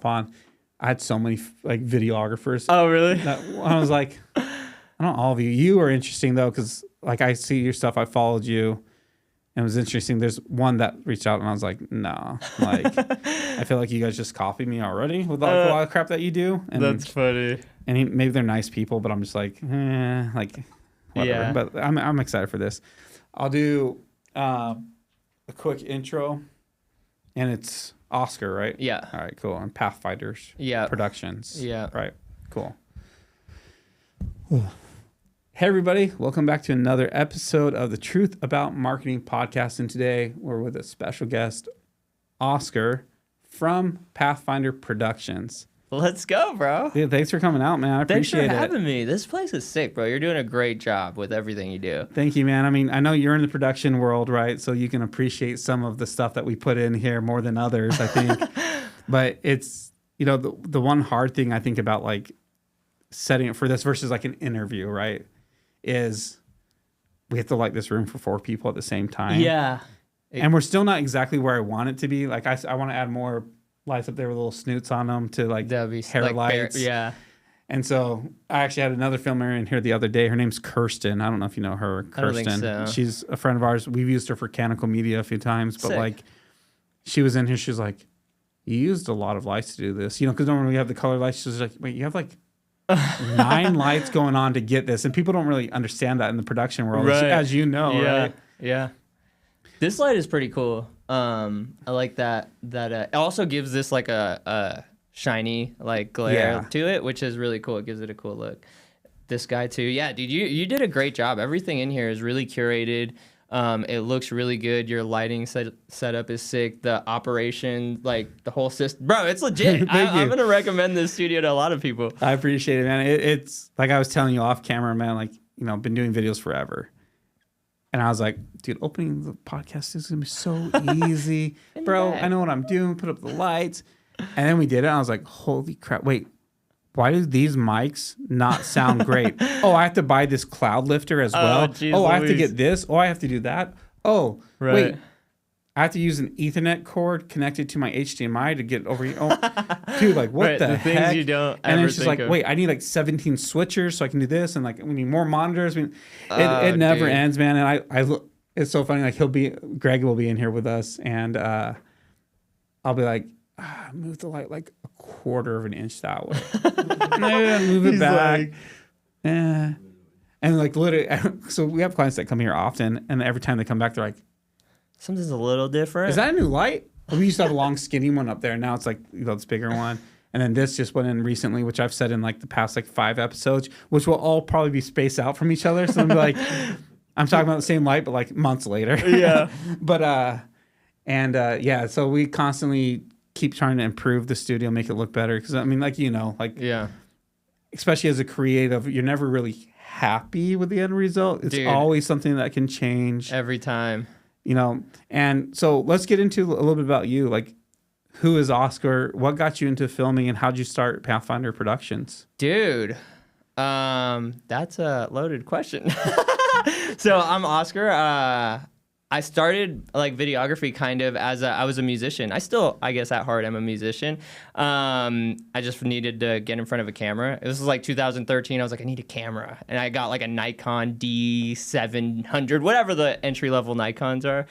on. I had so many like videographers. Oh, really? That, I was like, I don't know all of you. You are interesting though, because like I see your stuff. I followed you. And it was interesting. There's one that reached out, and I was like, "No, like, I feel like you guys just copied me already with like a lot of crap that you do." And That's funny. And maybe they're nice people, but I'm just like, like, whatever. Yeah. But I'm excited for this. I'll do a quick intro, and it's Oscar, right? Yeah. All right, cool. And Pathfinders. Yeah. Productions. Yeah. Right. Cool. Hey, everybody. Welcome back to another episode of the Truth About Marketing podcast. And today we're with a special guest, Oscar from Pathfinder Productions. Let's go, bro. Dude, thanks for coming out, man. I appreciate it. Thanks for having me. This place is sick, bro. You're doing a great job with everything you do. Thank you, man. I mean, I know you're in the production world, right? So you can appreciate some of the stuff that we put in here more than others, I think. But it's, you know, the one hard thing I think about like setting it for this versus like an interview, right? Is we have to light this room for 4 people at the same time. Yeah. And we're still not exactly where I want it to be. Like I want to add more lights up there with little snoots on them to like hair like lights. Yeah. And so I actually had another filmer in here the other day. Her name's Kirsten. I don't know if you know her, Kirsten. I don't think so. She's a friend of ours. We've used her for Canonical Media a few times, but Sick. like she was in here. She was like, "You used a lot of lights to do this, you know?" Because normally we have the color lights. She was like, "Wait, you have like 9 lights going on to get this," and people don't really understand that in the production world, Right. as you know. Yeah. Right? Yeah. This light is pretty cool. I like that. It also gives this like a shiny like glare to it, which is really cool. It gives it a cool look. This guy too. Yeah, dude, you did a great job. Everything in here is really curated. It looks really good. Your lighting setup is sick. The operation, like the whole system, bro, it's legit. I'm gonna recommend this studio to a lot of people. I appreciate it, man. It's like I was telling you off camera, man. Like, you know, I've been doing videos forever, and I was like, dude, opening the podcast is gonna be so easy, bro. I know what I'm doing. Put up the lights, and then we did it. And I was like, holy crap! Wait, why do these mics not sound great? Oh, I have to buy this cloud lifter as well. Geez, I have to Louise. get this. Oh, I have to do that. Oh, Right. wait. I have to use an Ethernet cord connected to my HDMI to get over here. Oh, dude, like what Right, the the heck? things you don't And then ever it's just think like, of. wait, I need like 17 switchers so I can do this, and like we need more monitors. I mean, it Oh, never dude. ends, man. And I look, it's so funny. Like Greg will be in here with us, and I'll be like, move the light like a quarter of an inch that way. No, move it He's back. like- And like literally, so we have clients that come here often, and every time they come back, they're like, Something's a little different. "Is that a new light?" We used to have a long, skinny one up there, and now it's like, you know, this bigger one. And then this just went in recently, which I've said in like the past like 5 episodes, which will all probably be spaced out from each other. So I'm like, I'm talking about the same light, but like months later. Yeah. But yeah, so we constantly keep trying to improve the studio, make it look better. Because I mean, like, you know, like Yeah. especially as a creative, you're never really happy with the end result. It's Dude. always something that can change, Every time. you know. And so let's get into a little bit about you. Like, who is Oscar? What got you into filming, and how'd you start Pathfinder Productions? Dude, that's a loaded question. So I'm Oscar. I started like videography kind of as I was a musician. I still, I guess at heart, I'm a musician. I just needed to get in front of a camera. This was like 2013. I was like, I need a camera. And I got like a Nikon D700, whatever the entry level Nikons are.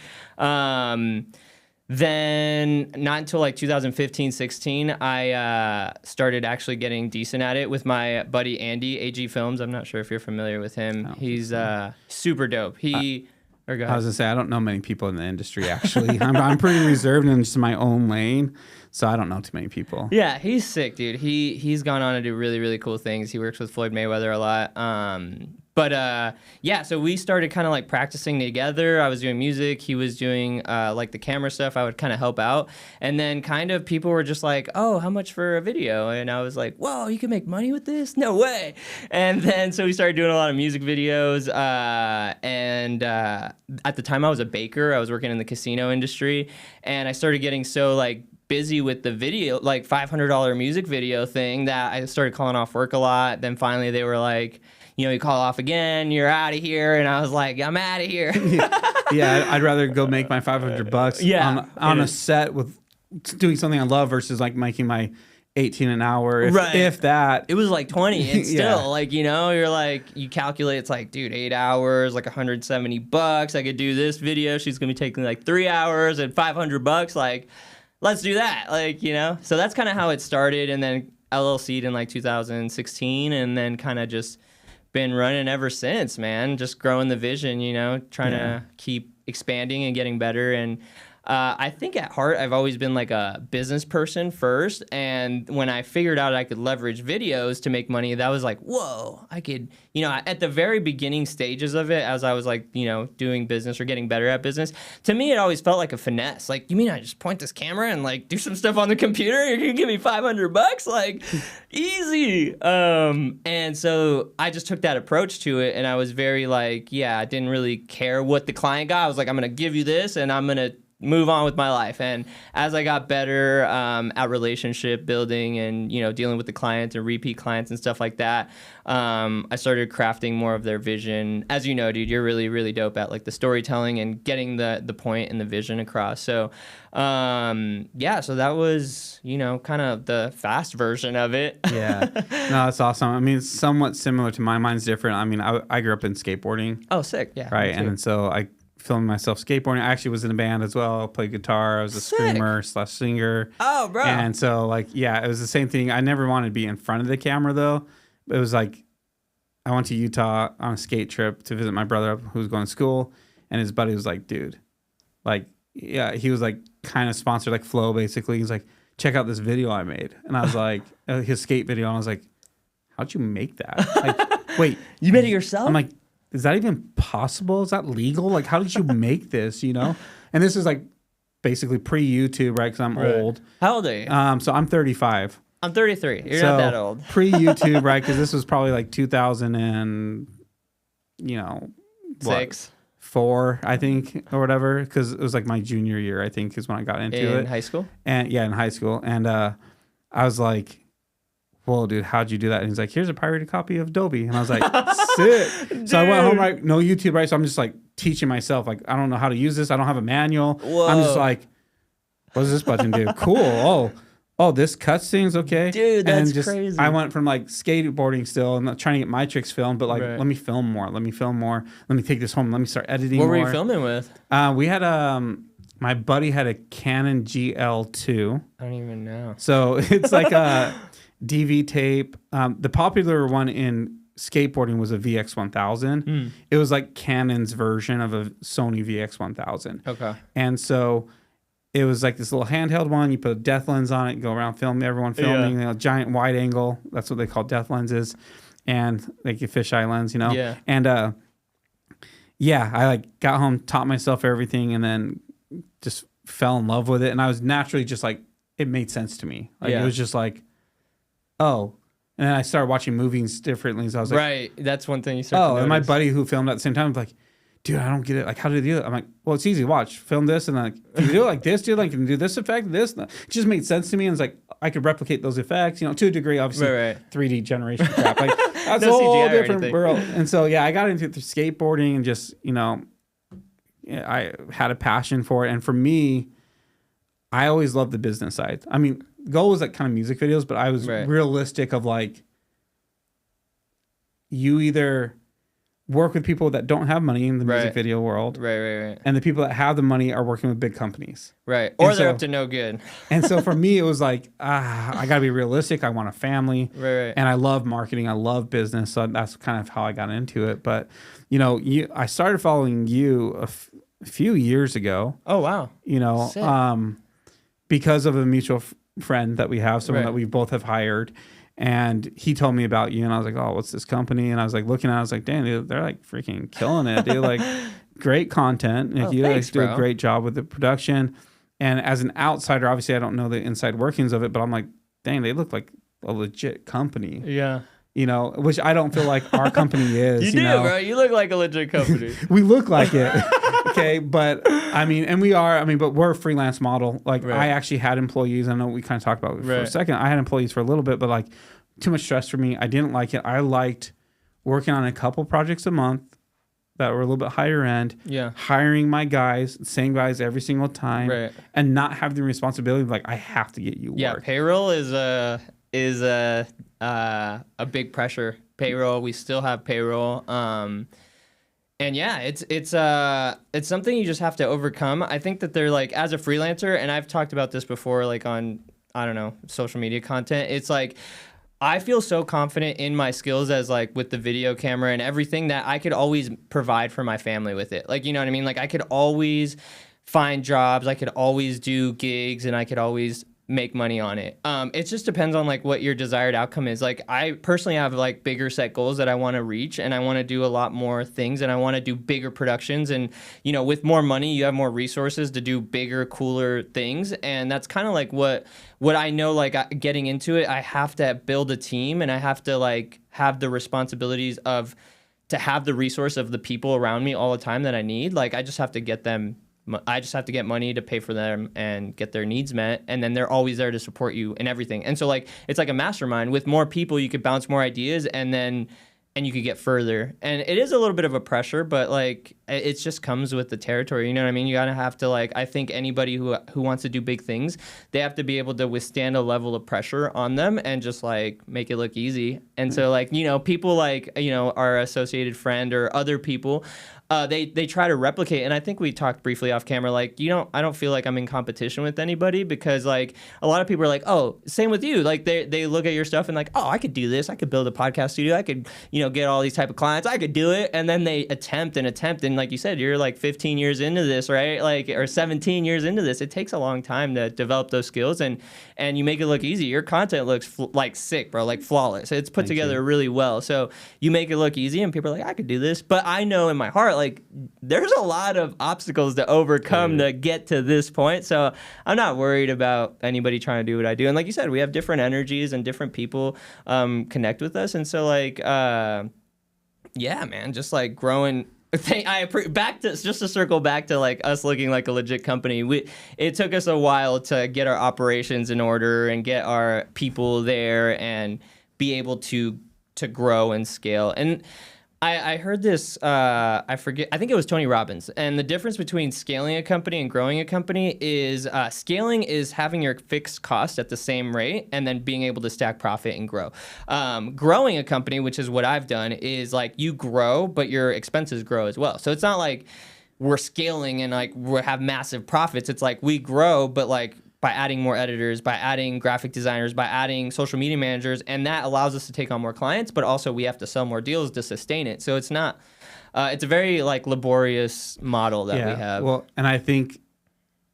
Then not until like 2015, 16, I started actually getting decent at it with my buddy Andy, AG Films. I'm not sure if you're familiar with him. He's super dope. Or go I ahead. was gonna say I don't know many people in the industry actually. I'm pretty reserved in just my own lane, so I don't know too many people. Yeah, he's sick, dude. He's gone on to do really, really cool things. He works with Floyd Mayweather a lot. Yeah, so we started kind of like practicing together. I was doing music. He was doing like the camera stuff. I would kind of help out. And then kind of people were just like, oh, how much for a video? And I was like, whoa, you can make money with this? No way. And then so we started doing a lot of music videos. At the time I was a baker. I was working in the casino industry. And I started getting so like busy with the video, like $500 music video thing, that I started calling off work a lot. Then finally they were like, you know, you call off again, you're out of here. And I was like, I'm out of here. Yeah, I'd rather go make my $500 Yeah, on a set with doing something I love versus like making my 18 an hour, Right. if that. It was like 20 and still Yeah. like, you know, you're like, you calculate, it's like, dude, 8 hours, like $170. I could do this video. She's going to be taking like 3 hours and $500. Like, let's do that. Like, you know, so that's kind of how it started. And then LLC'd in like 2016 and then kind of just been running ever since, man. Just growing the vision, you know, trying to keep expanding and getting better. And I think at heart, I've always been like a business person first. And when I figured out I could leverage videos to make money, that was like, whoa, I could, you know, at the very beginning stages of it, as I was like, you know, doing business or getting better at business, to me, it always felt like a finesse. Like, you mean I just point this camera and like do some stuff on the computer? You're going to give me $500? Like, easy. And so I just took that approach to it. And I was very like, I didn't really care what the client got. I was like, I'm going to give you this and I'm going to move on with my life. And as I got better at relationship building and, you know, dealing with the clients and repeat clients and stuff like that, I started crafting more of their vision. As you know, dude, you're really, really dope at like the storytelling and getting the point and the vision across. So, so that was, you know, kind of the fast version of it. Yeah. No, that's awesome. I mean, it's somewhat similar to mine. Mine's different. I mean, I grew up in skateboarding. Oh, sick. Yeah. Right. And so I filmed myself skateboarding. I actually was in a band as well. I played guitar. I was a screamer / singer. Oh, bro. And so like, it was the same thing. I never wanted to be in front of the camera though. It was like, I went to Utah on a skate trip to visit my brother who was going to school. And his buddy was like, dude, like, he was like kind of sponsored like Flow basically. He's like, check out this video I made. And I was like, his skate video. And I was like, how'd you make that? Like, wait. You made it yourself? I'm like, is that even possible? Is that legal? Like, how did you make this, you know? And this is like basically pre-YouTube, right? Because I'm old. How old are you? So I'm 35. I'm 33. You're not that old. Pre-YouTube, right? Because this was probably like 2000 and, you know, 4, I think, or whatever. Because it was like my junior year, I think, is when I got into it. In high school? And in high school. And I was like, whoa, dude, how'd you do that? And he's like, here's a pirated copy of Adobe. And I was like, sick. So I went home, right? No YouTube, right? So I'm just like teaching myself. Like, I don't know how to use this. I don't have a manual. Whoa. I'm just like, what does this button do? Cool. Oh, this cuts things. Okay. Dude, that's and crazy. I went from like skateboarding still and trying to get my tricks filmed, but like, let me film more. Let me take this home. Let me start editing more. What were you filming with? We had my buddy had a Canon GL2. I don't even know. So it's like a DV tape. The popular one in skateboarding was a VX1000. It was like Canon's version of a Sony VX1000. Okay. And so it was like this little handheld one. You put a depth lens on it, go around filming, everyone filming, you know, giant wide angle. That's what they call depth lenses. And like a fisheye lens, you know? Yeah. And I like got home, taught myself everything, and then just fell in love with it. And I was naturally just like, it made sense to me. Like it was just like, oh. And then I started watching movies differently. So I was like, right. That's one thing you start to notice. And my buddy who filmed at the same time was like, dude, I don't get it. Like, how do you do it? I'm like, well, it's easy. Watch, film this. And then like, can you do it like this, dude? Like, can you do this effect, this? It just made sense to me. And it's like, I could replicate those effects, you know, to a degree, obviously, 3D generation crap. Like, that's No a whole CGI different world. And so, I got into skateboarding and just, you know, I had a passion for it. And for me, I always loved the business side. I mean, goal was like kind of music videos, but I was realistic of like, you either work with people that don't have money in the music video world. Right. And the people that have the money are working with big companies. Right. Or they're up to no good. And so for me, it was like, I got to be realistic. I want a family. Right. And I love marketing. I love business. So that's kind of how I got into it. But, you know, I started following you a few years ago. Oh, wow. You know, sick. Because of a mutual friend that we have, someone that we both have hired. And he told me about you, and I was like, oh, what's this company? And I was like, looking at it, I was like, damn, dude, they're like freaking killing it, dude. Like, great content. And you guys do a great job with the production. And as an outsider, obviously, I don't know the inside workings of it, but I'm like, dang, they look like a legit company. Yeah. You know, which I don't feel like our company is. You do, bro. You look like a legit company. We look like it. Okay. But I mean, and we are, but we're a freelance model. Like I actually had employees. I know we kind of talked about it for a second. I had employees for a little bit, but like too much stress for me. I didn't like it. I liked working on a couple projects a month, that were a little bit higher end. Yeah. Hiring my guys, same guys every single time, Right. and not have the responsibility of like I have to get you work. Yeah, payroll is a big pressure. Payroll, we still have payroll. And yeah, it's something you just have to overcome. I think that they're like, as a freelancer, and I've talked about this before, like on, I don't know, social media content. It's like, I feel so confident in my skills as like with the video camera and everything that I could always provide for my family with it. Like, you know what I mean? Like I could always find jobs, I could always do gigs, and I could always make money on it. It just depends on like what your desired outcome is. Like I personally have like bigger set goals that I want to reach, and I want to do a lot more things, and I want to do bigger productions. And you know, with more money, you have more resources to do bigger, cooler things. And that's kind of like what I know. Like getting into it, I have to build a team, and I have to like have the responsibilities of to have the resource of the people around me all the time that I need. Like I just have to get them. I just have to get money to pay for them and get their needs met, and then they're always there to support you in everything. And so like it's like a mastermind. With more people, you could bounce more ideas, and you could get further. And it is a little bit of a pressure, but like it just comes with the territory. You know what I mean? You gotta have to like, I think anybody who wants to do big things, they have to be able to withstand a level of pressure on them and just like make it look easy. And so like, you know, people like, you know, our associated friend or other people, they try to replicate. And I think we talked briefly off camera, like, I don't feel like I'm in competition with anybody, because like a lot of people are like, oh, same with you. Like they look at your stuff and like, oh, I could do this. I could build a podcast studio. I could, you know, get all these type of clients. I could do it. And then they attempt. And like you said, you're like 15 years into this, right? Like, or 17 years into this. It takes a long time to develop those skills, and you make it look easy. Your content looks like sick, bro, like flawless. It's put together really well. So you make it look easy, and people are like, I could do this. But I know in my heart, like there's a lot of obstacles to overcome to get to this point. So I'm not worried about anybody trying to do what I do. And like you said, we have different energies and different people connect with us. And so like, yeah, man, just like growing. Just to circle back to like us looking like a legit company. It took us a while to get our operations in order and get our people there and be able to grow and scale. And I heard this, I forget, I think it was Tony Robbins. And the difference between scaling a company and growing a company is scaling is having your fixed cost at the same rate and then being able to stack profit and grow. Growing a company, which is what I've done, is like you grow, but your expenses grow as well. So it's not like we're scaling and like we have massive profits. It's like we grow, but like by adding more editors, by adding graphic designers, by adding social media managers, and that allows us to take on more clients, but also we have to sell more deals to sustain it. So it's not, it's a very like laborious model that we have. Well, and I think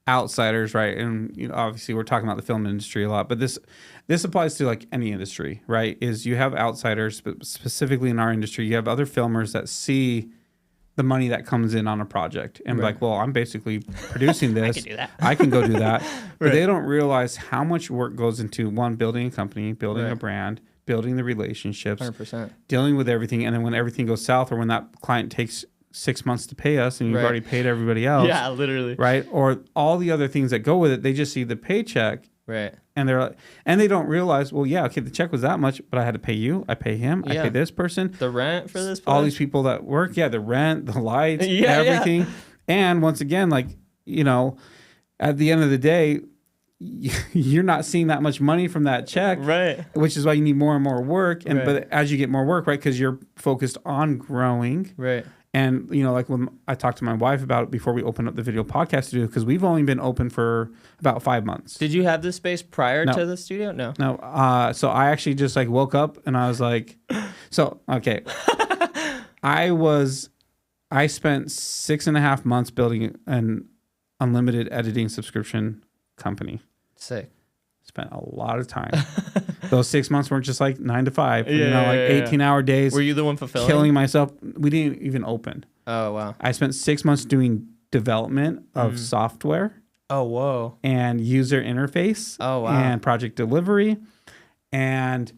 outsiders, right? And you know, obviously we're talking about the film industry a lot, but this applies to like any industry, right? Is you have outsiders, but specifically in our industry, you have other filmers that see the money that comes in on a project and be like, well, I'm basically producing this. I can do that. I can go do that. But they don't realize how much work goes into one, building a company, building a brand, building the relationships, 100%. Dealing with everything. And then when everything goes south, or when that client takes 6 months to pay us and you've already paid everybody else. Yeah, literally. Right. Or all the other things that go with it, they just see the paycheck. Right. And they're like, and they don't realize, well, yeah, okay, the check was that much, but I had to pay you, I pay him, I pay this person, the rent for this place. All these people that work, the rent, the lights, everything. Yeah. And once again, like, you know, at the end of the day, you're not seeing that much money from that check, right? Which is why you need more and more work. And but as you get more work, right, because you're focused on growing, right? And, you know, like when I talked to my wife about it before we opened up the video podcast studio, because we've only been open for about 5 months. Did you have this space prior to the studio? No. So I actually just like woke up and I was like, okay. I spent 6.5 months building an unlimited editing subscription company. Sick. Spent a lot of time. Those 6 months weren't just like 9 to 5, 18-hour days. Were you the one fulfilling? Killing myself. We didn't even open. Oh, wow. I spent 6 months doing development of software. Oh, whoa. And user interface. Oh, wow. And project delivery. And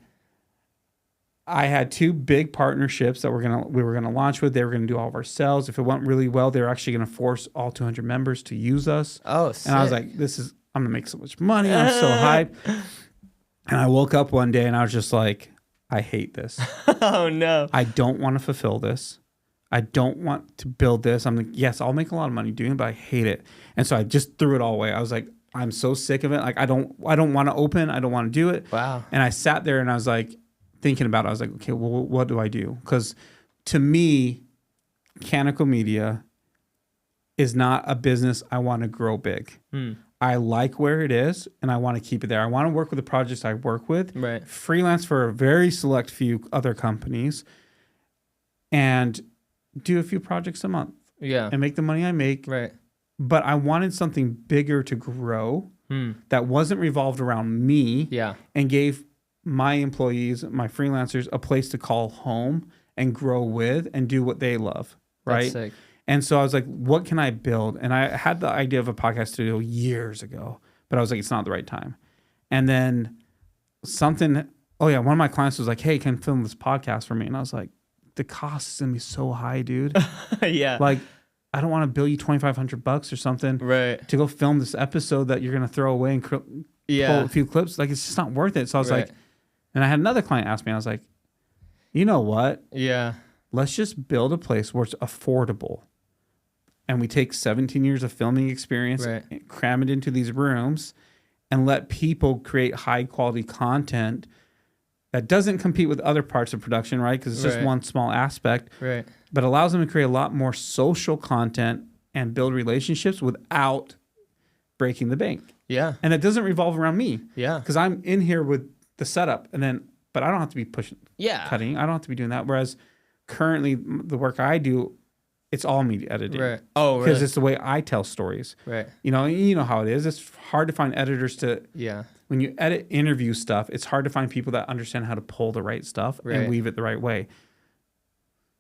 I had 2 big partnerships that we were gonna launch with. They were gonna do all of our sales. If it went really well, they were actually gonna force all 200 members to use us. Oh, sick. And I was like, I'm gonna make so much money. I'm so hyped. And I woke up one day and I was just like, I hate this. Oh no. I don't want to fulfill this. I don't want to build this. I'm like, yes, I'll make a lot of money doing it, but I hate it. And so I just threw it all away. I was like, I'm so sick of it. Like, I don't want to open. I don't want to do it. Wow. And I sat there and I was like, thinking about it. I was like, okay, well, what do I do? Because to me, mechanical media is not a business I want to grow big. I like where it is and I want to keep it there. I want to work with the projects I work with, right. freelance for a very select few other companies, and do a few projects a month. Yeah. And make the money I make. Right. But I wanted something bigger to grow that wasn't revolved around me. Yeah. And gave my employees, my freelancers, a place to call home and grow with and do what they love. Right. That's sick. And so I was like, what can I build? And I had the idea of a podcast studio years ago, but I was like, it's not the right time. And then one of my clients was like, hey, can you film this podcast for me? And I was like, the cost is going to be so high, dude. Yeah. Like, I don't want to bill you $2,500 or something to go film this episode that you're going to throw away and pull a few clips. Like, it's just not worth it. So I was like, and I had another client ask me, I was like, you know what? Yeah. Let's just build a place where it's affordable. And we take 17 years of filming experience, and cram it into these rooms, and let people create high quality content that doesn't compete with other parts of production, right? Because it's just one small aspect, but allows them to create a lot more social content and build relationships without breaking the bank. Yeah. And it doesn't revolve around me. Yeah. Because I'm in here with the setup, but I don't have to be pushing, cutting. I don't have to be doing that. Whereas currently the work I do, it's all media editing. Right. Oh, really? Because it's the way I tell stories. Right. You know how it is. It's hard to find editors when you edit interview stuff, it's hard to find people that understand how to pull the right stuff and weave it the right way.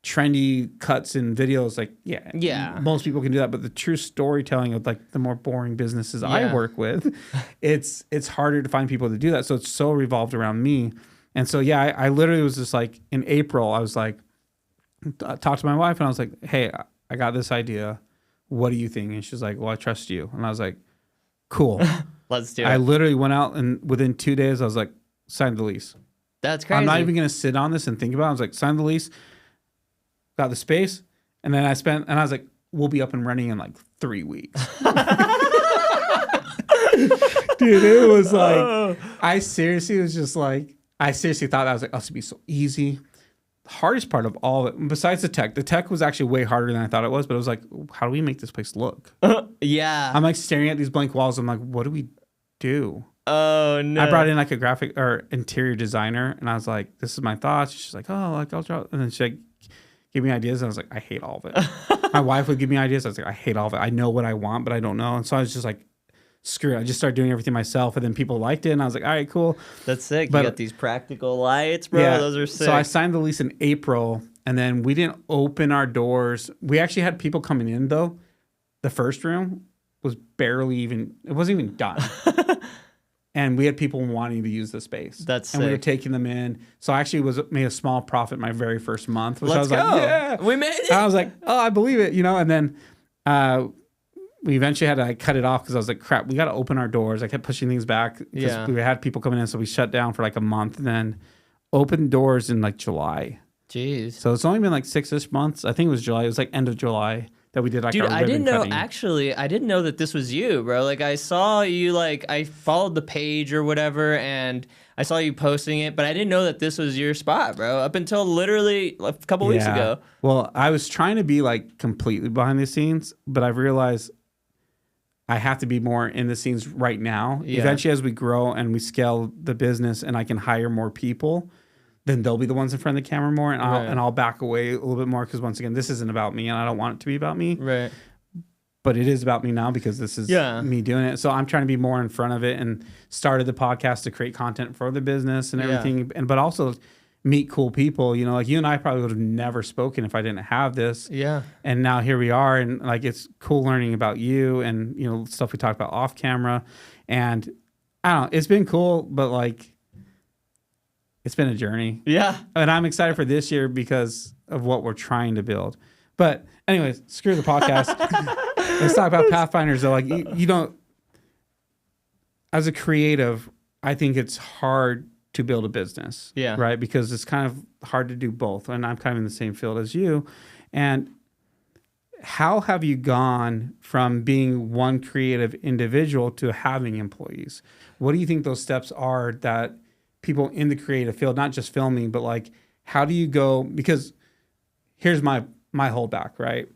Trendy cuts in videos, most people can do that. But the true storytelling of like the more boring businesses I work with, it's harder to find people to do that. So it's so revolved around me. And so, I literally was just like, in April, I was like, talked to my wife and I was like, hey, I got this idea. What do you think? And she's like, well, I trust you. And I was like, cool. Let's do it. I literally went out and within 2 days, I was like, sign the lease. That's crazy. I'm not even going to sit on this and think about it. I was like, sign the lease, got the space. And then I was like, we'll be up and running in like 3 weeks. Dude, it was like, I seriously thought that was like, oh, this would be so easy. The hardest part of all of it, besides the tech was actually way harder than I thought it was, but it was like, how do we make this place look? Yeah. I'm like staring at these blank walls. I'm like, what do we do? Oh, no. I brought in like a graphic or interior designer and I was like, this is my thoughts. She's like, oh, like I'll draw. And then she like gave me ideas. And I was like, I hate all of it. My wife would give me ideas. I was like, I hate all of it. I know what I want, but I don't know. And so I was just like, screw it. I just started doing everything myself. And then people liked it. And I was like, all right, cool. That's sick. But, you got these practical lights, bro. Yeah, those are sick. So I signed the lease in April and then we didn't open our doors. We actually had people coming in though. The first room was it wasn't even done. And we had people wanting to use the space. That's sick. And we were taking them in. So I actually made a small profit my very first month. Which Let's I was go. like, yeah. We made it. And I was like, oh, I believe it, And then we eventually had to cut it off because I was like, crap, we got to open our doors. I kept pushing things back because we had people coming in. So we shut down for like a month and then opened doors in like July. Jeez. So it's only been like 6-ish months. I think it was July. It was like end of July that we did like our ribbon I didn't know, cutting. actually, I didn't know that this was you, bro. Like I saw you, like I followed the page or whatever and I saw you posting it, but I didn't know that this was your spot, bro. Up until literally a couple weeks ago. Well, I was trying to be like completely behind the scenes, but I've realized I have to be more in the scenes right now. Yeah. Eventually, as we grow and we scale the business and I can hire more people, then they'll be the ones in front of the camera more and I'll back away a little bit more because once again, this isn't about me and I don't want it to be about me. Right. But it is about me now because this is me doing it. So I'm trying to be more in front of it and started the podcast to create content for the business and everything. But also meet cool people, like you and I probably would have never spoken if I didn't have this. Yeah. And now here we are. And like, it's cool learning about you and, stuff we talked about off camera. And I don't know, it's been cool, but like, it's been a journey. Yeah. And I'm excited for this year because of what we're trying to build. But anyways, screw the podcast. Let's talk about Pathfinders though. Like you don't, as a creative, I think it's hard to build a business. Yeah. Right. Because it's kind of hard to do both. And I'm kind of in the same field as you. And how have you gone from being one creative individual to having employees? What do you think those steps are that people in the creative field, not just filming, but like, how do you go? Because here's my holdback, right?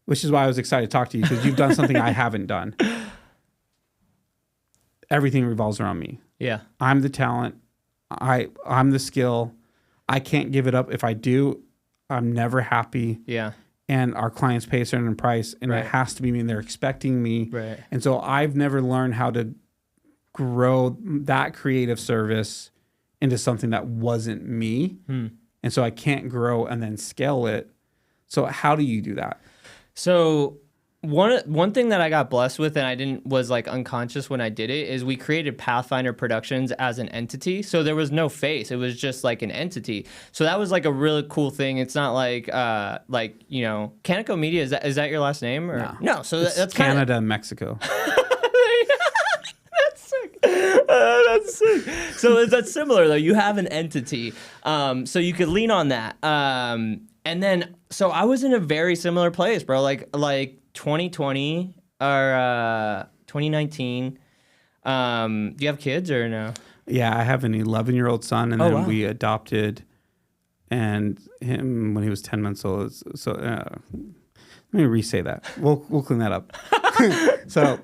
Which is why I was excited to talk to you, because you've done something I haven't done. Everything revolves around me. Yeah. I'm the talent. I'm the skill. I can't give it up. If I do, I'm never happy. Yeah. And our clients pay a certain price, and it has to be me, and they're expecting me. Right. And so I've never learned how to grow that creative service into something that wasn't me. And so I can't grow and then scale it. So how do you do that? So one thing that I got blessed with, and was like unconscious when I did it, is we created Pathfinder Productions as an entity. So there was no face; it was just like an entity. So that was like a really cool thing. It's not like you know, Canico Media. Is that your last name or no? So that's Canada and Mexico. That's sick. So that's similar though. You have an entity, so you could lean on that. And then, so I was in a very similar place, bro. Like 2020 or 2019. Do you have kids or no? Yeah, I have an 11-year-old son, and then we adopted and him when he was 10 months old. So let me re-say that. We'll clean that up. So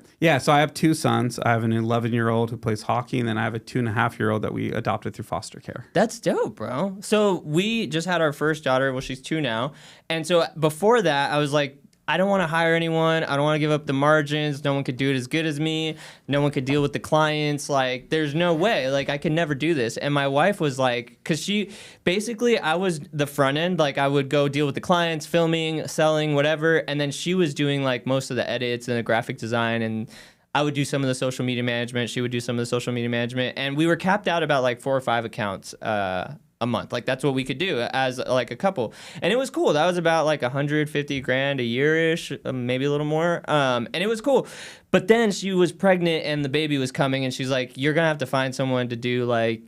I have two sons. I have an 11-year-old who plays hockey, and then I have a 2.5-year-old that we adopted through foster care. That's dope, bro. So we just had our first daughter. Well, she's 2 now. And so before that, I was like, I don't want to hire anyone. I don't want to give up the margins. No one could do it as good as me. No one could deal with the clients. Like, there's no way. Like, I could never do this. And my wife was like, because I was the front end. Like, I would go deal with the clients, filming, selling, whatever. And then she was doing like most of the edits and the graphic design. And I would do some of the social media management. She would do some of the social media management. And we were capped out about like 4 or 5 accounts a month. Like, that's what we could do as like a couple, and it was cool. That was about like 150 grand a year-ish, maybe a little more, and it was cool. But then she was pregnant and the baby was coming, and she's like, you're gonna have to find someone to do like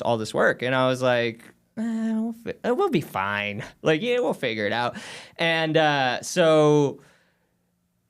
all this work. And I was like, we'll be fine. Like, yeah, we'll figure it out. And so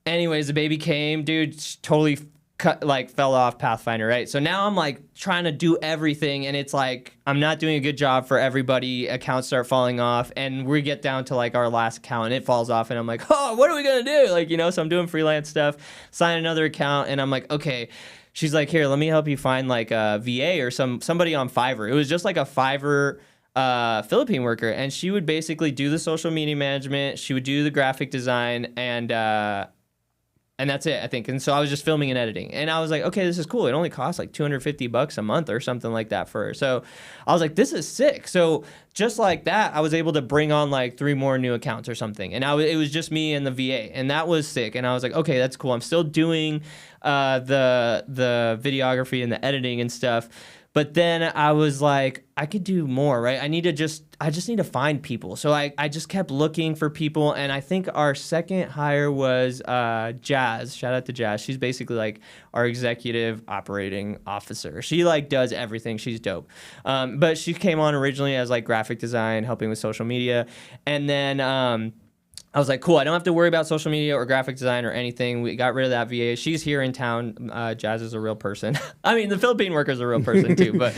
anyways, the baby came, dude, totally fell off Pathfinder, right? So now I'm like trying to do everything, and it's like I'm not doing a good job for everybody. Accounts start falling off, and we get down to like our last account, and it falls off, and I'm like, oh, what are we gonna do? Like, you know, so I'm doing freelance stuff, sign another account, and I'm like, okay. She's like, here, let me help you find like a VA or somebody on Fiverr. It was just like a Fiverr Philippine worker, and she would basically do the social media management. She would do the graphic design, and that's it, I think. And so I was just filming and editing. And I was like, okay, this is cool. It only costs like $250 a month or something like that for her. So I was like, this is sick. So just like that, I was able to bring on like 3 more new accounts or something. And it was just me and the VA. And that was sick. And I was like, okay, that's cool. I'm still doing the videography and the editing and stuff. But then I was like, I could do more, right? I just need to find people. So I just kept looking for people. And I think our second hire was Jazz. Shout out to Jazz. She's basically like our executive operating officer. She like does everything. She's dope. But she came on originally as like graphic design, helping with social media. And then I was like, cool, I don't have to worry about social media or graphic design or anything. We got rid of that VA. She's here in town. Jazz is a real person. I mean, the Philippine worker's a real person too, but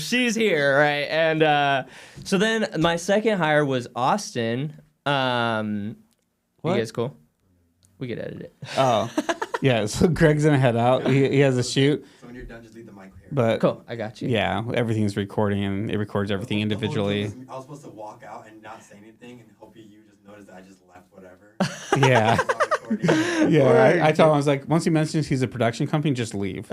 she's here, right? And so then my second hire was Austin. You guys cool? We could edit it. Oh, yeah. So Greg's gonna head out. He has a shoot. So when you're done, just leave the mic here. But cool, I got you. Yeah, everything's recording, and it records everything individually. I was supposed to walk out and not say anything, and hope you just noticed that I just left whatever. Yeah. Yeah, I told him, I was like, once he mentions he's a production company, just leave.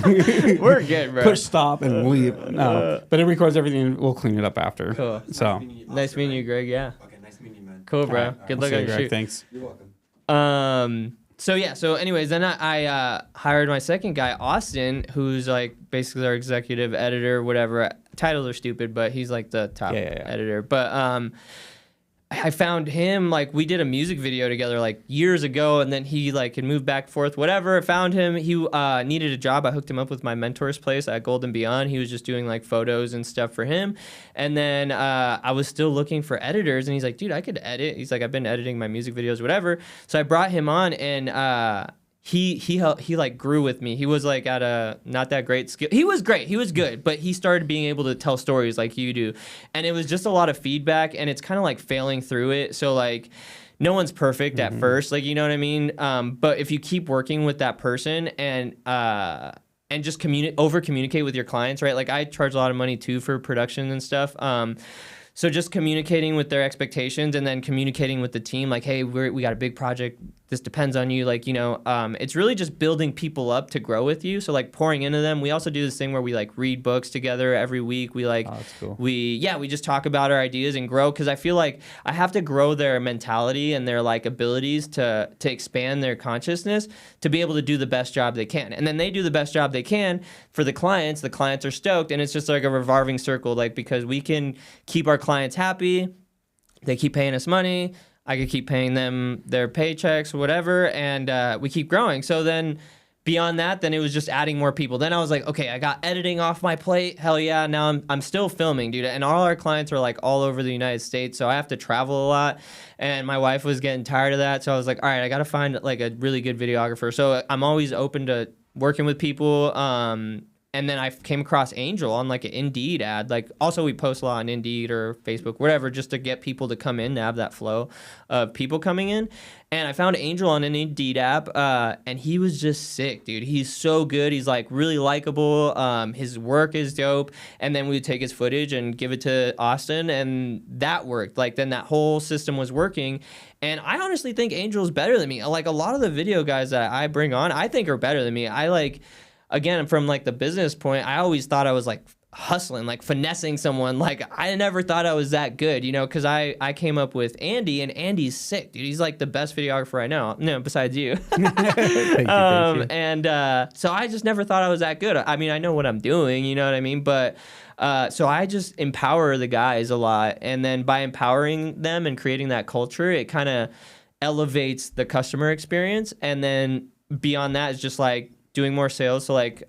We're good, bro. Push stop and leave. No, but it records everything. We'll clean it up after. Cool. So nice meeting you, Greg. Yeah. Okay, nice meeting you, man. Cool, bro. Right. Good luck on your shoot. Thanks. You're welcome. So anyways, then I hired my second guy, Austin, who's like basically our executive editor, whatever. Titles are stupid, but he's like the top editor. But I found him, like, we did a music video together like years ago, and then he like had moved back and forth, whatever. I found him. He needed a job. I hooked him up with my mentor's place at Golden Beyond. He was just doing like photos and stuff for him. And then I was still looking for editors, and he's like, dude, I could edit. He's like, I've been editing my music videos, whatever. So I brought him on, and he like grew with me. He was like at a not that great skill. He was great. He was good, but he started being able to tell stories like you do. And it was just a lot of feedback, and it's kind of like failing through it. So like no one's perfect at first, like, you know what I mean? But if you keep working with that person and just over communicate with your clients, right? Like I charge a lot of money too for production and stuff. So just communicating with their expectations and then communicating with the team, like, hey, we got a big project. This depends on you. Like, you know, it's really just building people up to grow with you. So like pouring into them. We also do this thing where we like read books together every week. We like, that's cool. we just talk about our ideas and grow. Cause I feel like I have to grow their mentality and their like abilities to expand their consciousness to be able to do the best job they can. And then they do the best job they can for the clients are stoked. And it's just like a revolving circle, like, because we can keep our clients happy. They keep paying us money. I could keep paying them their paychecks, whatever, and we keep growing. So then beyond that, then it was just adding more people. Then I was like, okay, I got editing off my plate. Hell yeah, now I'm still filming, dude. And all our clients are like all over the United States, so I have to travel a lot. And my wife was getting tired of that, so I was like, all right, I got to find like a really good videographer. So I'm always open to working with people. And then I came across Angel on like an Indeed ad. Like also we post a lot on Indeed or Facebook, whatever, just to get people to come in to have that flow of people coming in. And I found Angel on an Indeed app, and he was just sick, dude. He's so good. He's like really likable. His work is dope. And then we would take his footage and give it to Austin, and that worked. Like then that whole system was working. And I honestly think Angel's better than me. Like a lot of the video guys that I bring on, I think are better than me. I like... Again, from like the business point, I always thought I was like hustling, like finessing someone. Like I never thought I was that good, you know, because I came up with Andy, and Andy's sick, dude. He's like the best videographer I know, no, besides you. Thank you. And so I just never thought I was that good. I mean, I know what I'm doing, you know what I mean? But so I just empower the guys a lot. And then by empowering them and creating that culture, it kind of elevates the customer experience. And then beyond that, it's just like, doing more sales, so like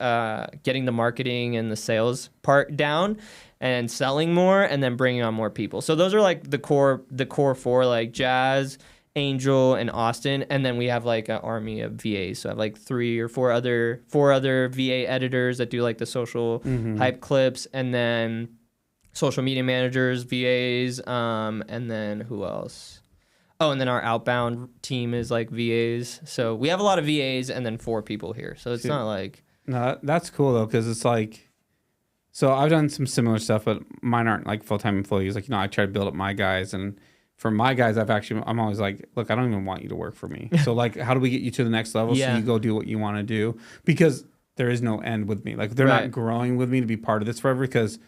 getting the marketing and the sales part down and selling more and then bringing on more people. So those are like the core four, like Jazz, Angel, and Austin. And then we have like an army of VAs. So I have like four other VA editors that do like the social hype clips, and then social media managers, VAs, and then who else? Oh, and then our outbound team is like VAs. So we have a lot of VAs and then 4 people here. So it's not like... No, that's cool though, because it's like... So I've done some similar stuff, but mine aren't like full-time employees. Like, you know, I try to build up my guys, and for my guys, I'm always like, look, I don't even want you to work for me. So like, how do we get you to the next level so you go do what you want to do? Because there is no end with me. Like they're not growing with me to be part of this forever, because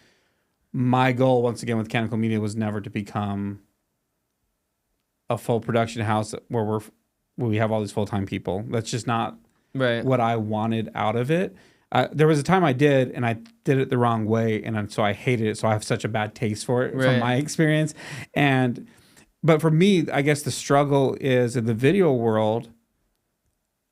my goal, once again, with Canonical Media was never to become a full production house where we have all these full-time people. That's just not what I wanted out of it. There was a time I did, and I did it the wrong way, and so I hated it. So I have such a bad taste for it from my experience. But for me, I guess the struggle is in the video world,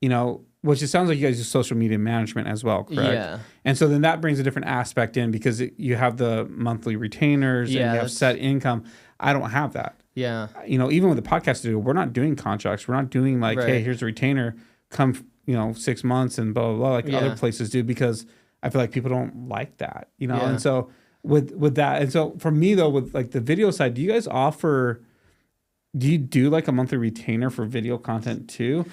you know, which it sounds like you guys do social media management as well, correct? Yeah. And so then that brings a different aspect in, because you have the monthly retainers and you have set income. I don't have that. Yeah. You know, even with the podcast studio, we're not doing contracts. We're not doing like, hey, here's a retainer, come, 6 months and blah, blah, blah, like other places do, because I feel like people don't like that, you know? And so with that, and so for me though, with like the video side, do you do like a monthly retainer for video content too?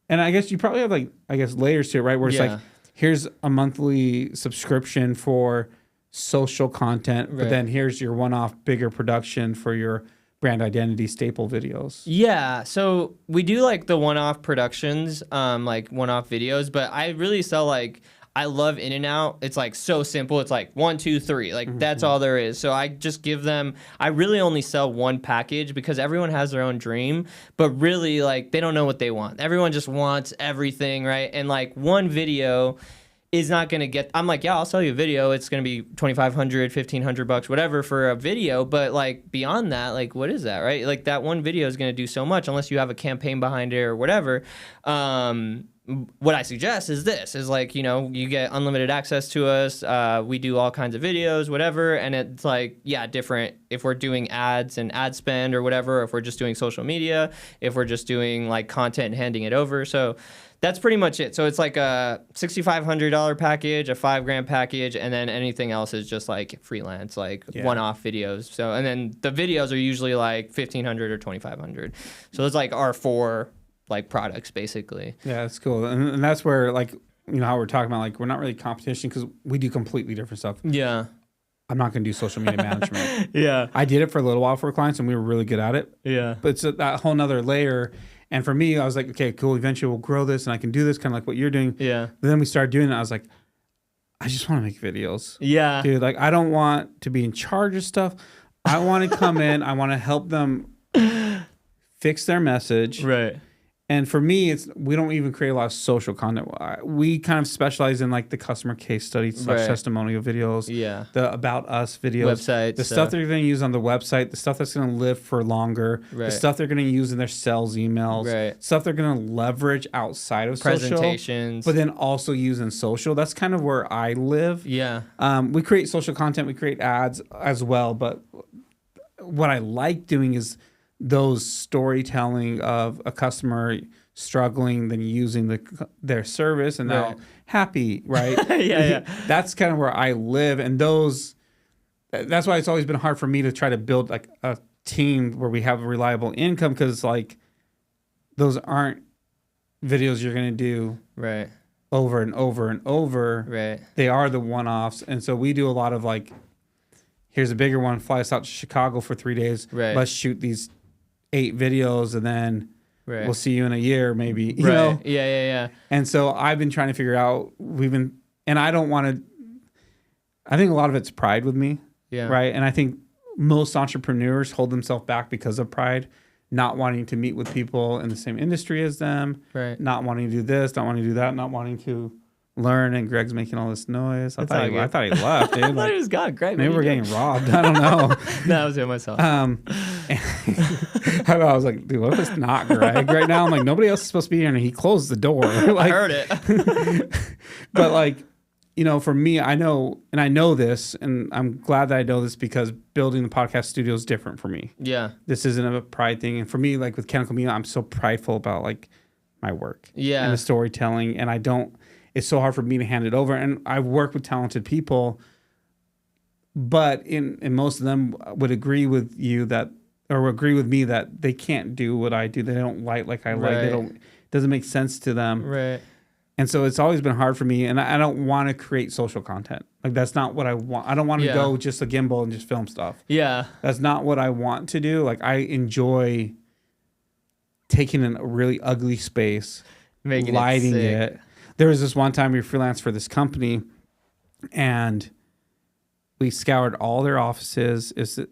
And I guess you probably have like, layers to it, right? Where it's like, here's a monthly subscription for social content, but then here's your one-off bigger production for your brand identity staple videos. Yeah, so we do like the one-off productions, like one-off videos, but I really sell like, I love In and Out. It's like so simple. It's like 1, 2, 3. Like that's all there is. So I just give them, I really only sell one package, because everyone has their own dream, but really like they don't know what they want. Everyone just wants everything, right? And like one video is not going to get, I'm like, yeah, I'll sell you a video. It's going to be $2,500, $1,500, whatever for a video. But like beyond that, like, what is that, right? Like that one video is going to do so much unless you have a campaign behind it or whatever. What I suggest is this, is like, you know, you get unlimited access to us. We do all kinds of videos, whatever. And it's like, yeah, different if we're doing ads and ad spend or whatever, if we're just doing social media, if we're just doing like content and handing it over. So that's pretty much it. So it's like a $6,500 package, a $5,000 package, and then anything else is just like freelance, like one-off videos. So, and then the videos are usually like $1,500 or $2,500. So it's like our 4 like products basically. Yeah, that's cool. And that's where like, you know, how we're talking about like, we're not really competition because we do completely different stuff. Yeah. I'm not going to do social media management. Yeah. I did it for a little while for clients and we were really good at it. Yeah. But it's that whole nother layer. And for me, I was like, okay, cool. Eventually we'll grow this and I can do this kind of like what you're doing. Yeah. But then we started doing it. I was like, I just want to make videos. Yeah. Dude, like I don't want to be in charge of stuff. I want to come in. I want to help them fix their message. Right. And for me, we don't even create a lot of social content. We kind of specialize in like the customer case studies, Right. testimonial videos, Yeah. the about us videos, Websites, the stuff they're going to use on the website, the stuff that's going to live for longer, Right. the stuff they're going to use in their sales emails, Right. stuff they're going to leverage outside of social, Presentations. but then also use in social. That's kind of where I live. Yeah. We create social content, we create ads as well, but what I like doing is those storytelling of a customer struggling, then using their service and now Right. happy, right? Yeah. That's kind of where I live. And that's why it's always been hard for me to try to build like a team where we have a reliable income because like those aren't videos you're going to do Right. over and over and over. Right. They are the one-offs. And so we do a lot of like, here's a bigger one, fly us out to Chicago for 3 days. Right. Let's shoot these 8 videos and then Right. we'll see you in a year maybe, you Right. know? Yeah. And so I've been trying to figure out, and I don't want to, I think a lot of it's pride with me, Yeah. right? And I think most entrepreneurs hold themselves back because of pride, not wanting to meet with people in the same industry as them, Right. not wanting to do this, not wanting to do that, not wanting to learn. And Greg's making all this noise. I That's all thought good. he left, dude. I thought Like, he was gone. Great. maybe we're getting robbed. I don't know. No, I was doing myself. I was like, dude, what if it's not Greg right now? I'm like, nobody else is supposed to be here, and he closed the door. I Like, heard it. but like, you know, for me, I know this, and I'm glad that I know this because building the podcast studio is different for me. Yeah. This isn't a pride thing, and for me, like with Chemical Media, I'm so prideful about like my work, Yeah. and the storytelling, and I don't. It's so hard for me to hand it over, and I work with talented people, but in most of them would agree with you that, or agree with me that they can't do what I do. They don't like I like. They Right. don't. It doesn't make sense to them. Right. And so it's always been hard for me, and I don't want to create social content. Like that's not what I want. I don't want to Yeah. go with just a gimbal and just film stuff. Yeah. That's not what I want to do. Like I enjoy taking a really ugly space, Making lighting sick. it. There was this one time we freelanced for this company, and we scoured all their offices. It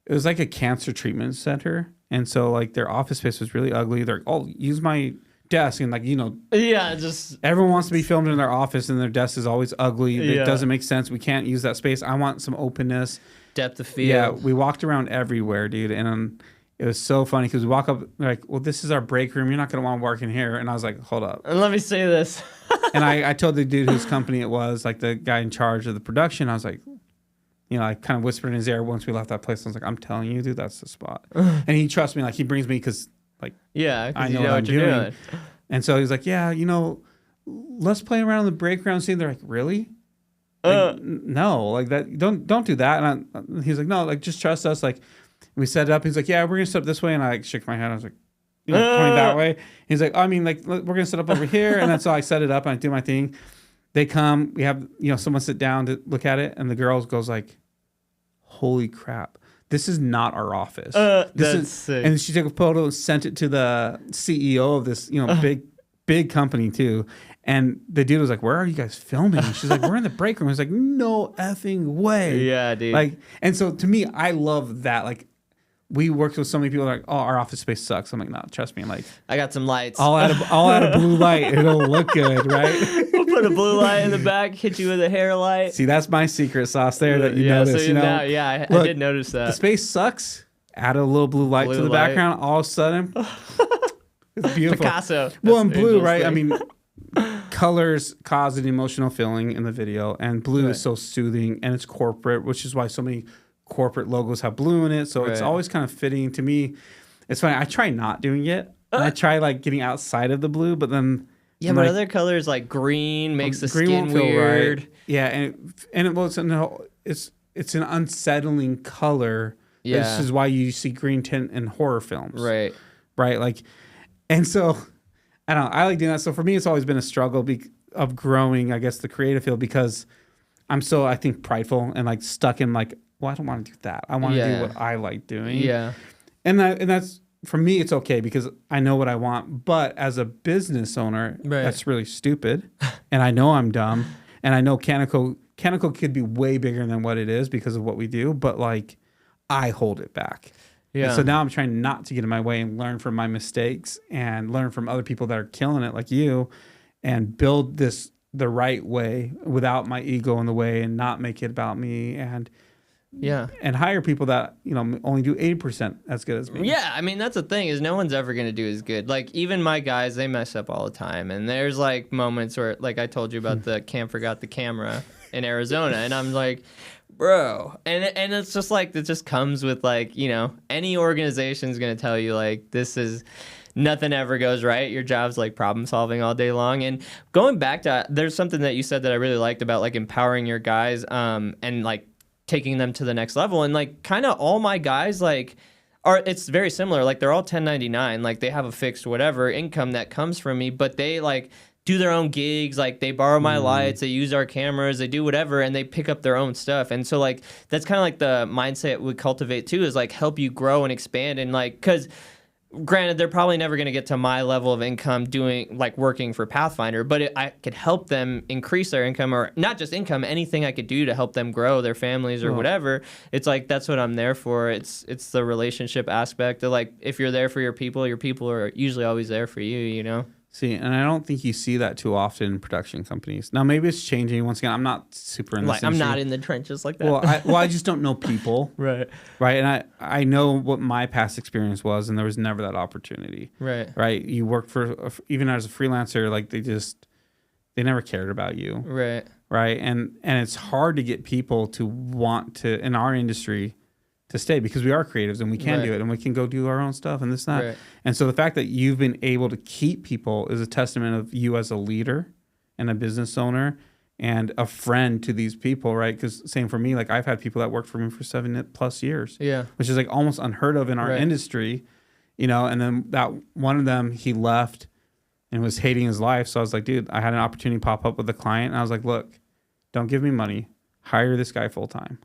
was like a cancer treatment center. And so like their office space was really ugly. They're like, oh, use my desk. And like, you know, Yeah. Just. everyone wants to be filmed in their office and their desk is always ugly. Yeah. It doesn't make sense. We can't use that space. I want some openness. Depth of field. Yeah. We walked around everywhere, dude. And it was so funny because we walk up like, well, this is our break room. You're not going to want to work in here. And I was like, hold up. And let me say this. And I told the dude whose company it was, like the guy in charge of the production, I was like, you know, I kind of whispered in his ear once we left that place. I was like, I'm telling you, dude, that's the spot. And he trusts me. Like, he brings me because, like, Yeah. 'Cause I you know know what what I'm you're doing. doing. And so he's like, yeah, you know, let's play around in the break round scene. They're like, really? Like, no, like that. Don't do that. And he's like, no, like, just trust us. Like, we set it up. He's like, yeah, we're going to set up this way. And I like shook my head. I was like, you know, pointing that way. He's like, I mean, like, we're going to set up over here. And then so I set it up and I do my thing. They come, we have, you know, someone sit down to look at it. And the girl goes like, holy crap, this is not our office. This That's is sick. And she took a photo and sent it to the CEO of this, you know, big company too. And the dude was like, where are you guys filming? And she's like, we're in the break room. I was like, no effing way. Yeah, dude. Like, and so to me, I love that. Like, we worked with so many people like, oh, our office space sucks. I'm like, no, trust me. I'm like, I got some lights. I'll add a blue light. It'll look good, right? We'll put a blue light in the back, hit you with a hair light. See, that's my secret sauce there that you notice. So now, I did notice that. The space sucks. Add a little blue light to the background. All of a sudden, it's beautiful. Picasso. Well, and blue, right? I mean, colors cause an emotional feeling in the video, and blue is so soothing, and it's corporate, which is why so many corporate logos have blue in it. So it's always kind of fitting to me. It's funny. I try not doing it. I try like getting outside of the blue, but then but like, other colors like green makes the green skin weird. Right. Yeah, it's an unsettling color. Yeah, this is why you see green tint in horror films. Right. Like, and so I don't know. I like doing that. So for me, it's always been a struggle of growing, I guess, the creative field, because I'm so, I think, prideful and like stuck in like, well, I don't want to do that. I want to do what I like doing. Yeah. And that's, for me, it's okay because I know what I want. But as a business owner, that's really stupid. And I know I'm dumb. And I know Canico could be way bigger than what it is because of what we do. But like, I hold it back. Yeah. And so now I'm trying not to get in my way and learn from my mistakes and learn from other people that are killing it like you, and build this the right way without my ego in the way, and not make it about me, and hire people that, you know, only do 80% as good as me. Yeah, I mean, that's the thing, is no one's ever going to do as good. Like, even my guys, they mess up all the time. And there's like moments where, like I told you about the Cam forgot the camera in Arizona, and I'm like, bro, and it's just like, it just comes with, like, you know, any organization's gonna tell you like, this is, nothing ever goes right. Your job's like problem solving all day long. And going back to, there's something that you said that I really liked about like empowering your guys, and like taking them to the next level. And like kind of all my guys like it's very similar. Like they're all 1099, like they have a fixed whatever income that comes from me, but they like do their own gigs, like they borrow my lights, they use our cameras, they do whatever, and they pick up their own stuff. And so like that's kind of like the mindset we cultivate too, is like help you grow and expand. And like, because granted, they're probably never going to get to my level of income doing like working for Pathfinder, but I could help them increase their income, or not just income, anything I could do to help them grow their families or whatever. It's like, that's what I'm there for. It's the relationship aspect of like, if you're there for your people are usually always there for you, you know? See, and I don't think you see that too often in production companies. Now, maybe it's changing. Once again, I'm not super in this industry. I'm not in the trenches like that. Well, I just don't know people. Right. And I know what my past experience was, and there was never that opportunity. Right. You work for, even as a freelancer, like they never cared about you. Right. And it's hard to get people to want to, in our industry, to stay, because we are creatives and we can do it, and we can go do our own stuff and this and that. And so the fact that you've been able to keep people is a testament of you as a leader and a business owner and a friend to these people, right? Because same for me, like I've had people that worked for me for 7+ years, which is like almost unheard of in our industry, you know. And then that one of them, he left and was hating his life. So I was like, dude, I had an opportunity pop up with a client, and I was like, look, don't give me money, hire this guy full time.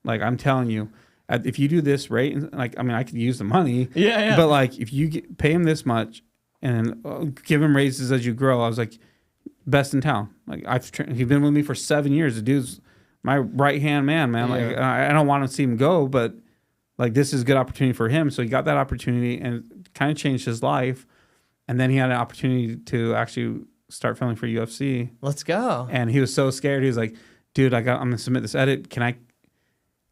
Like, I'm telling you, if you do this rate, like, I mean, I could use the money. But like, if you pay him this much and give him raises as you grow, I was like, best in town. Like, he's been with me for 7 years. The dude's my right hand man. Like, I don't want to see him go, but like, this is a good opportunity for him. So he got that opportunity and kind of changed his life. And then he had an opportunity to actually start filming for UFC. Let's go. And he was so scared. He was like, dude, I'm going to submit this edit. Can I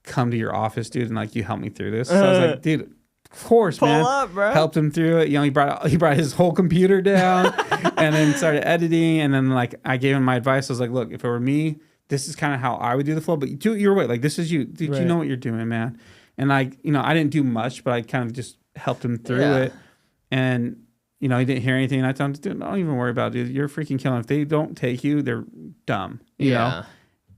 come to your office, dude, and like, you help me through this? So I was like, dude, of course, man. Pull up, bro. Helped him through it. You know, he brought his whole computer down and then started editing. And then like, I gave him my advice. I was like, look, if it were me, this is kind of how I would do the flow, but you do it your way. Like, this is you. Dude, you know what you're doing, man. And like, you know, I didn't do much, but I kind of just helped him through it. And, you know, he didn't hear anything. And I told him, dude, don't even worry about it, dude. You're freaking killing. If they don't take you, they're dumb. You know?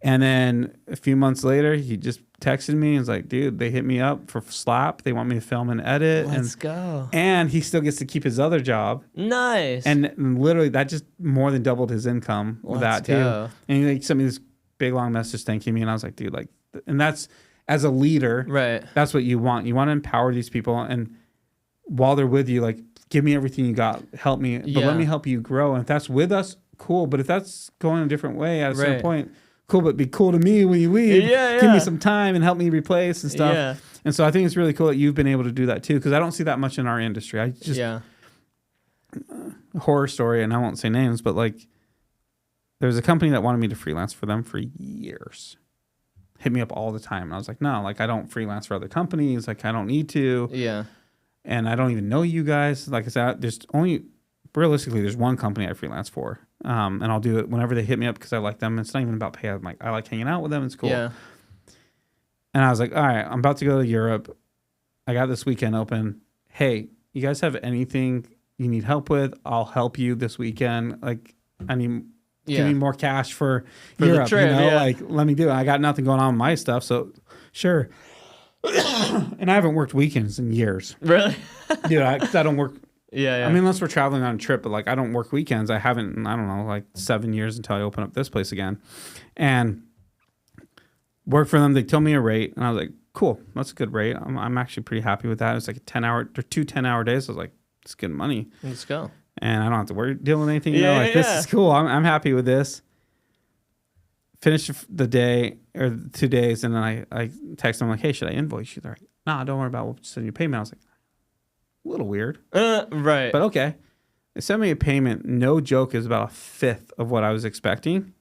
And then a few months later, he just texted me and was like, dude, they hit me up for Slap. They want me to film and edit. Let's go. And he still gets to keep his other job. Nice. And literally, that just more than doubled his income with that, too. And he sent me this big, long message thanking me. And I was like, dude, like, and that's, as a leader, that's what you want. You want to empower these people. And while they're with you, like, give me everything you got. Help me. But let me help you grow. And if that's with us, cool. But if that's going a different way at a certain point, cool, but be cool to me when you leave. Give me some time and help me replace and stuff. And so I think it's really cool that you've been able to do that too, because I don't see that much in our industry. I just horror story, and I won't say names, but like there was a company that wanted me to freelance for them for years. Hit me up all the time. And I was like, no, like I don't freelance for other companies. Like I don't need to. Yeah. And I don't even know you guys. Like I said, realistically, there's one company I freelance for. And I'll do it whenever they hit me up because I like them. It's not even about pay. I'm like, I like hanging out with them. It's cool. Yeah. And I was like, all right, I'm about to go to Europe. I got this weekend open. Hey, you guys have anything you need help with? I'll help you this weekend. Like, I need, give me more cash for Europe. The trip, like, let me do it. I got nothing going on with my stuff. So, sure. And I haven't worked weekends in years. Really? Dude, I don't work. Yeah. I mean, unless we're traveling on a trip, but like I don't work weekends. I haven't in, I don't know, like 7 years until I open up this place again. And work for them. They told me a rate, and I was like, cool, that's a good rate. I'm actually pretty happy with that. It was like a 2 10-hour days. I was like, it's good deal. Let's go. And I don't have to deal with anything. This is cool. I'm happy with this. Finish the day or 2 days, and then I text them like, hey, should I invoice you? They're like, nah, don't worry about it. We'll send you a payment. I was like, a little weird. Right. But okay. They sent me a payment. No joke, is about a fifth of what I was expecting.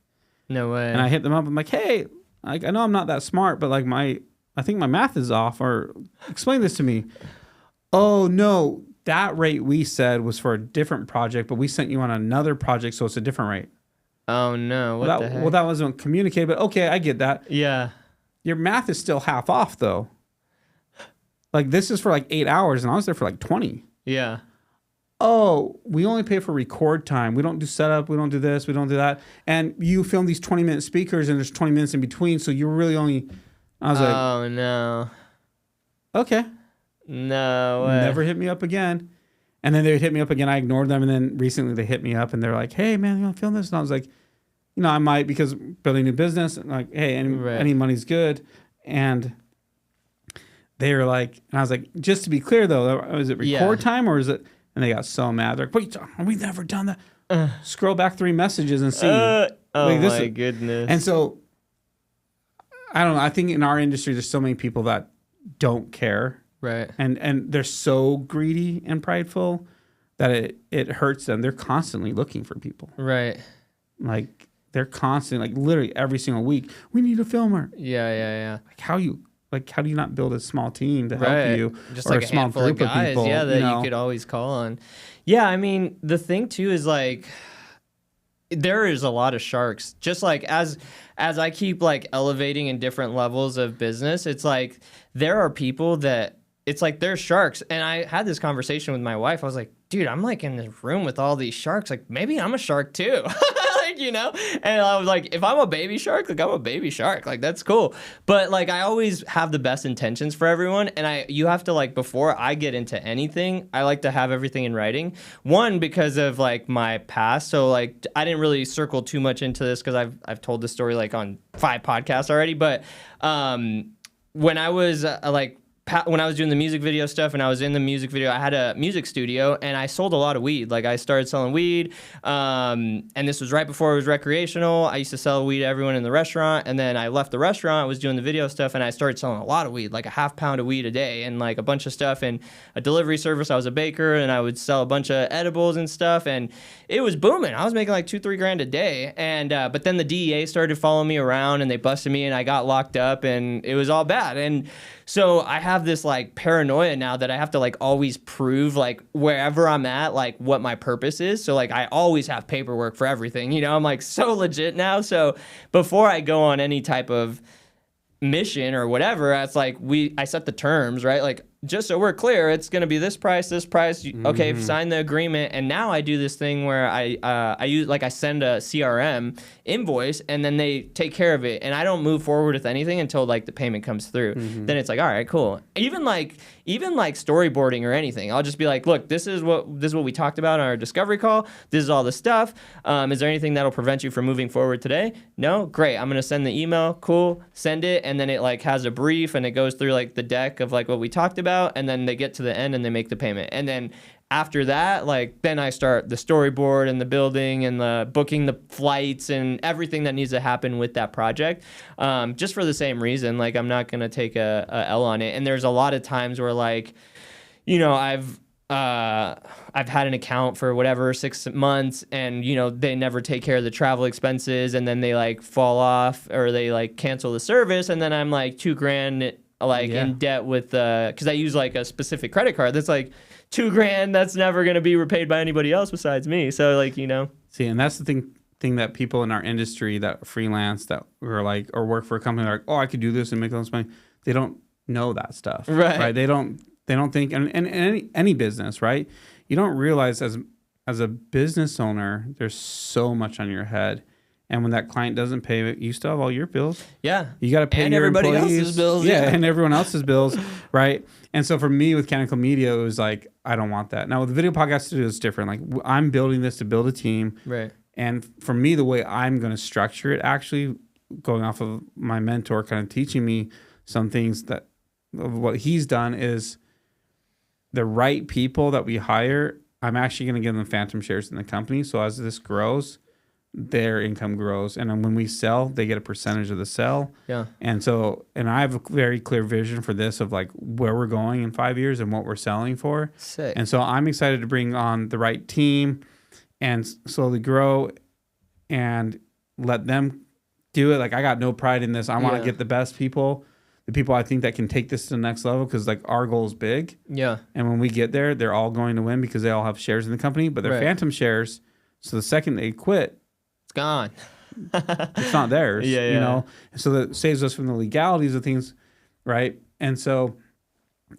No way. And I hit them up. I'm like, hey, I know I'm not that smart, but like I think my math is off, or explain this to me. Oh, no, that rate we said was for a different project, but we sent you on another project, so it's a different rate. Oh, no. What the heck? Well, that wasn't communicated, but okay, I get that. Yeah. Your math is still half off, though. Like, this is for like 8 hours, and I was there for like 20. Yeah. Oh, we only pay for record time. We don't do setup. We don't do this. We don't do that. And you film these 20-minute speakers, and there's 20 minutes in between, so you're really only... I was like... Oh, no. Okay. No way. Never hit me up again. And then they would hit me up again. I ignored them, and then recently they hit me up, and they're like, hey, man, you want to film this? And I was like, I might, because building a new business, and like, hey, any money's good. And... they were like, and I was like, just to be clear though, is it record time or is it? And they got so mad. They're like, wait, we've never done that. Scroll back 3 messages and see. My goodness. And so, I don't know. I think in our industry, there's so many people that don't care. Right. And they're so greedy and prideful that it hurts them. They're constantly looking for people. Right. Like, they're constantly, like literally every single week, we need a filmer. Yeah. Like, how do you not build a small team to help you? Just or like a small handful group of guys, people, that you could always call on. Yeah, I mean, the thing too is like there is a lot of sharks. Just like as I keep like elevating in different levels of business, it's like there are people that it's like they're sharks. And I had this conversation with my wife. I was like, dude, I'm like in this room with all these sharks. Like maybe I'm a shark too. And I was like, if I'm a baby shark, like I'm a baby shark, like that's cool. But like I always have the best intentions for everyone, and you have to like before I get into anything, I like to have everything in writing. One, because of like my past, so like I didn't really circle too much into this because I've told this story like on 5 podcasts already. But when I was when I was doing the music video stuff and I was in the music video, I had a music studio and I sold a lot of weed. Like I started selling weed, and this was right before it was recreational. I used to sell weed to everyone in the restaurant, and then I left the restaurant, I was doing the video stuff, and I started selling a lot of weed, like a half pound of weed a day and like a bunch of stuff, and a delivery service. I was a baker and I would sell a bunch of edibles and stuff, and it was booming. I was making like $2-3 grand a day, and but then the DEA started following me around and they busted me and I got locked up and it was all bad. And so I have this like paranoia now that I have to like always prove like wherever I'm at, like what my purpose is. So like I always have paperwork for everything, I'm like so legit now. So before I go on any type of mission or whatever, it's like I set the terms, right? Like just so we're clear, it's going to be this price. Okay, sign the agreement. And now I do this thing where I use like I send a CRM invoice and then they take care of it. And I don't move forward with anything until like the payment comes through. Then it's like, all right, cool. Even like storyboarding or anything, I'll just be like, look, this is what we talked about on our discovery call. This is all the stuff. Is there anything that'll prevent you from moving forward today? No? Great. I'm going to send the email. Cool. Send it. And then it like has a brief and it goes through like the deck of like what we talked about. about, and then they get to the end and they make the payment. And then after that, like, then I start the storyboard and the building and the booking the flights and everything that needs to happen with that project. Just for the same reason, like, I'm not going to take a L on it. And there's a lot of times where, like, you know, I've had an account for whatever 6 months, and you know, they never take care of the travel expenses, and then they like fall off or they like cancel the service, and then I'm like $2,000 like in debt with because I use like a specific credit card that's like $2,000 that's never gonna be repaid by anybody else besides me. So like, you know. See, and that's the thing that people in our industry that freelance that are like or work for a company are like, oh, I could do this and make all this money. They don't know that stuff, right? They don't think, and any business, right? You don't realize as a business owner, there's so much on your head. And when that client doesn't pay, you still have all your bills. Yeah. You got to pay and your everybody employees. else's bills. Yeah, and everyone else's bills, right? And so for me with Canonical Media, it was like, I don't want that. Now with the video podcast studio, it's different. Like I'm building this to build a team. Right. And for me, the way I'm going to structure it, actually going off of my mentor kind of teaching me some things that what he's done is the right people that we hire, I'm actually going to give them phantom shares in the company. So as this grows, their income grows. And then when we sell, they get a percentage of the sell. Yeah. And so, and I have a very clear vision for this of like where we're going in 5 years and what we're selling for. Sick. And so I'm excited to bring on the right team and slowly grow and let them do it. Like I got no pride in this. I want to get the best people. The people I think that can take this to the next level because like our goal is big. Yeah. And when we get there, they're all going to win because they all have shares in the company, but they're phantom shares. So the second they quit, it's gone. It's not theirs. You know? So that saves us from the legalities of things, right? And so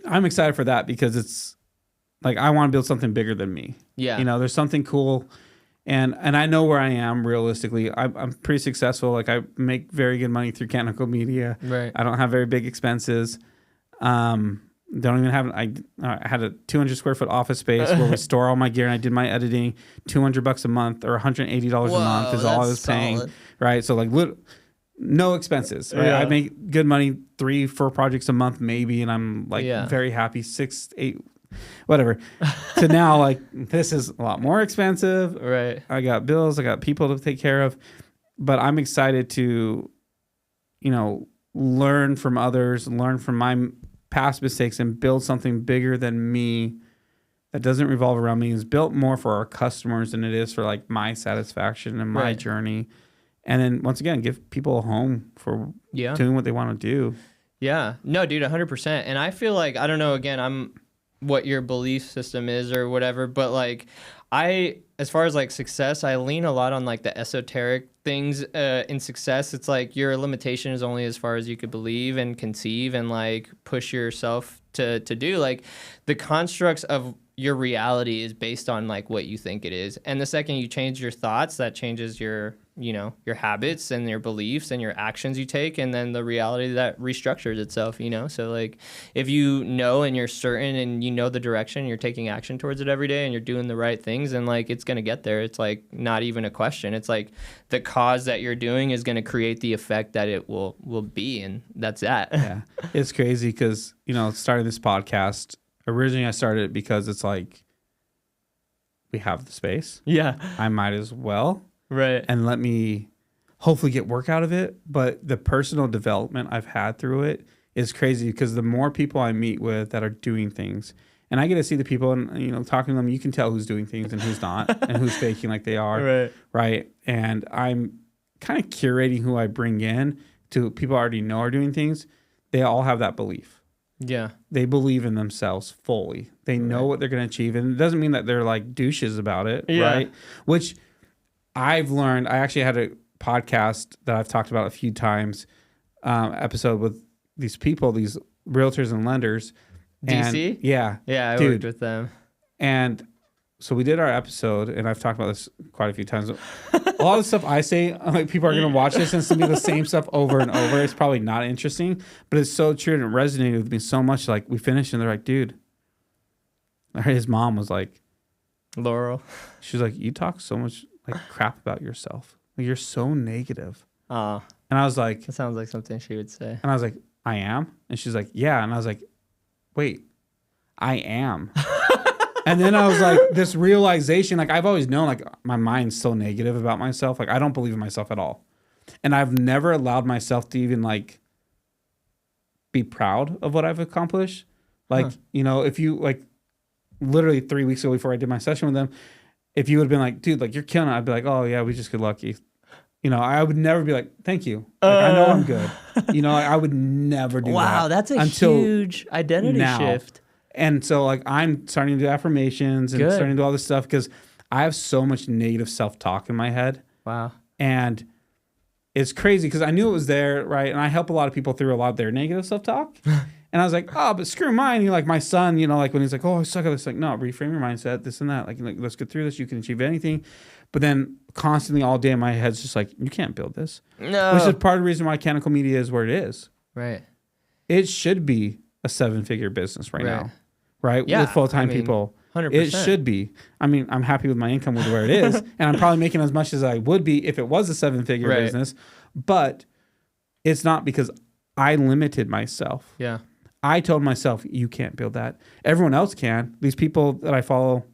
I'm excited for that because it's like I want to build something bigger than me. Yeah. You know, there's something cool. And I know where I am realistically. I'm pretty successful. Like I make very good money through Canonical Media. Right. I don't have very big expenses. Don't even have. I had a 200 square foot office space where we store all my gear, and I did my editing. $200 a month or $180 a month is all I was paying. Solid. Right. So like no expenses. Right. Yeah. I make good money, 3-4 projects a month maybe, and I'm like very happy. 6, 8. Whatever. To now, like this is a lot more expensive. Right. I got bills. I got people to take care of. But I'm excited to, you know, learn from others, learn from my past mistakes, and build something bigger than me that doesn't revolve around me. It's built more for our customers than it is for like my satisfaction and my journey. And then once again, give people a home for doing what they want to do. Yeah. No, dude, 100%. And I feel like, I don't know, again, I'm what your belief system is or whatever, but like as far as like success, I lean a lot on like the esoteric things in success. It's like your limitation is only as far as you could believe and conceive and like push yourself to do. Like the constructs of your reality is based on like what you think it is. And the second you change your thoughts, that changes your, you know, your habits and your beliefs and your actions you take, and then the reality that restructures itself, you know? So like if you know and you're certain and you know the direction, you're taking action towards it every day and you're doing the right things, and like it's going to get there. It's like not even a question. It's like the cause that you're doing is going to create the effect that it will be, and that's that. Yeah. It's crazy because, you know, starting this podcast, originally I started it because it's like we have the space. Yeah. I might as well. Right. And let me hopefully get work out of it. But the personal development I've had through it is crazy because the more people I meet with that are doing things, and I get to see the people and, you know, talking to them, you can tell who's doing things and who's not and who's faking like they are. Right. Right. And I'm kind of curating who I bring in to people I already know are doing things. They all have that belief. Yeah. They believe in themselves fully. They know what they're going to achieve. And it doesn't mean that they're like douches about it. Yeah. Right. Which I've learned. I actually had a podcast that I've talked about a few times, episode with these people, these realtors and lenders. DC? And, yeah. Yeah, I worked with them. And so we did our episode, and I've talked about this quite a few times. A lot of stuff I say, like people are going to watch this and it's going to be the same stuff over and over. It's probably not interesting, but it's so true and it resonated with me so much. Like we finished and they're like, dude, his mom was like, Laurel. She was like, you talk so much like crap about yourself. Like you're so negative. Oh. And I was like, that sounds like something she would say. And I was like, I am? And she's like, yeah. And I was like, wait, I am. And then I was like, this realization, like I've always known, like my mind's so negative about myself. Like I don't believe in myself at all. And I've never allowed myself to even like be proud of what I've accomplished. Like, you know, if you like literally 3 weeks ago before I did my session with them, if you would have been like, dude, like you're killing it, I'd be like, oh yeah, we just get lucky. You know, I would never be like, thank you. Like, I know I'm good. You know, like, I would never do that. Wow, that's a huge identity shift. And so like I'm starting to do affirmations and starting to do all this stuff because I have so much negative self-talk in my head. Wow. And it's crazy because I knew it was there, right? And I help a lot of people through a lot of their negative self-talk. And I was like, oh, but screw mine. You know, like my son, you know, like when he's like, oh, I suck at this. Like, no, reframe your mindset, this and that. Like, let's get through this. You can achieve anything. But then constantly all day in my head's just like, you can't build this. No. Which is part of the reason why Canonical Media is where it is. Right. It should be a 7-figure business right now. Right? Yeah, With full-time people. 100%. It should be. I mean, I'm happy with my income with where it is. And I'm probably making as much as I would be if it was a 7-figure business. But it's not because I limited myself. Yeah. I told myself, you can't build that. Everyone else can. These people that I follow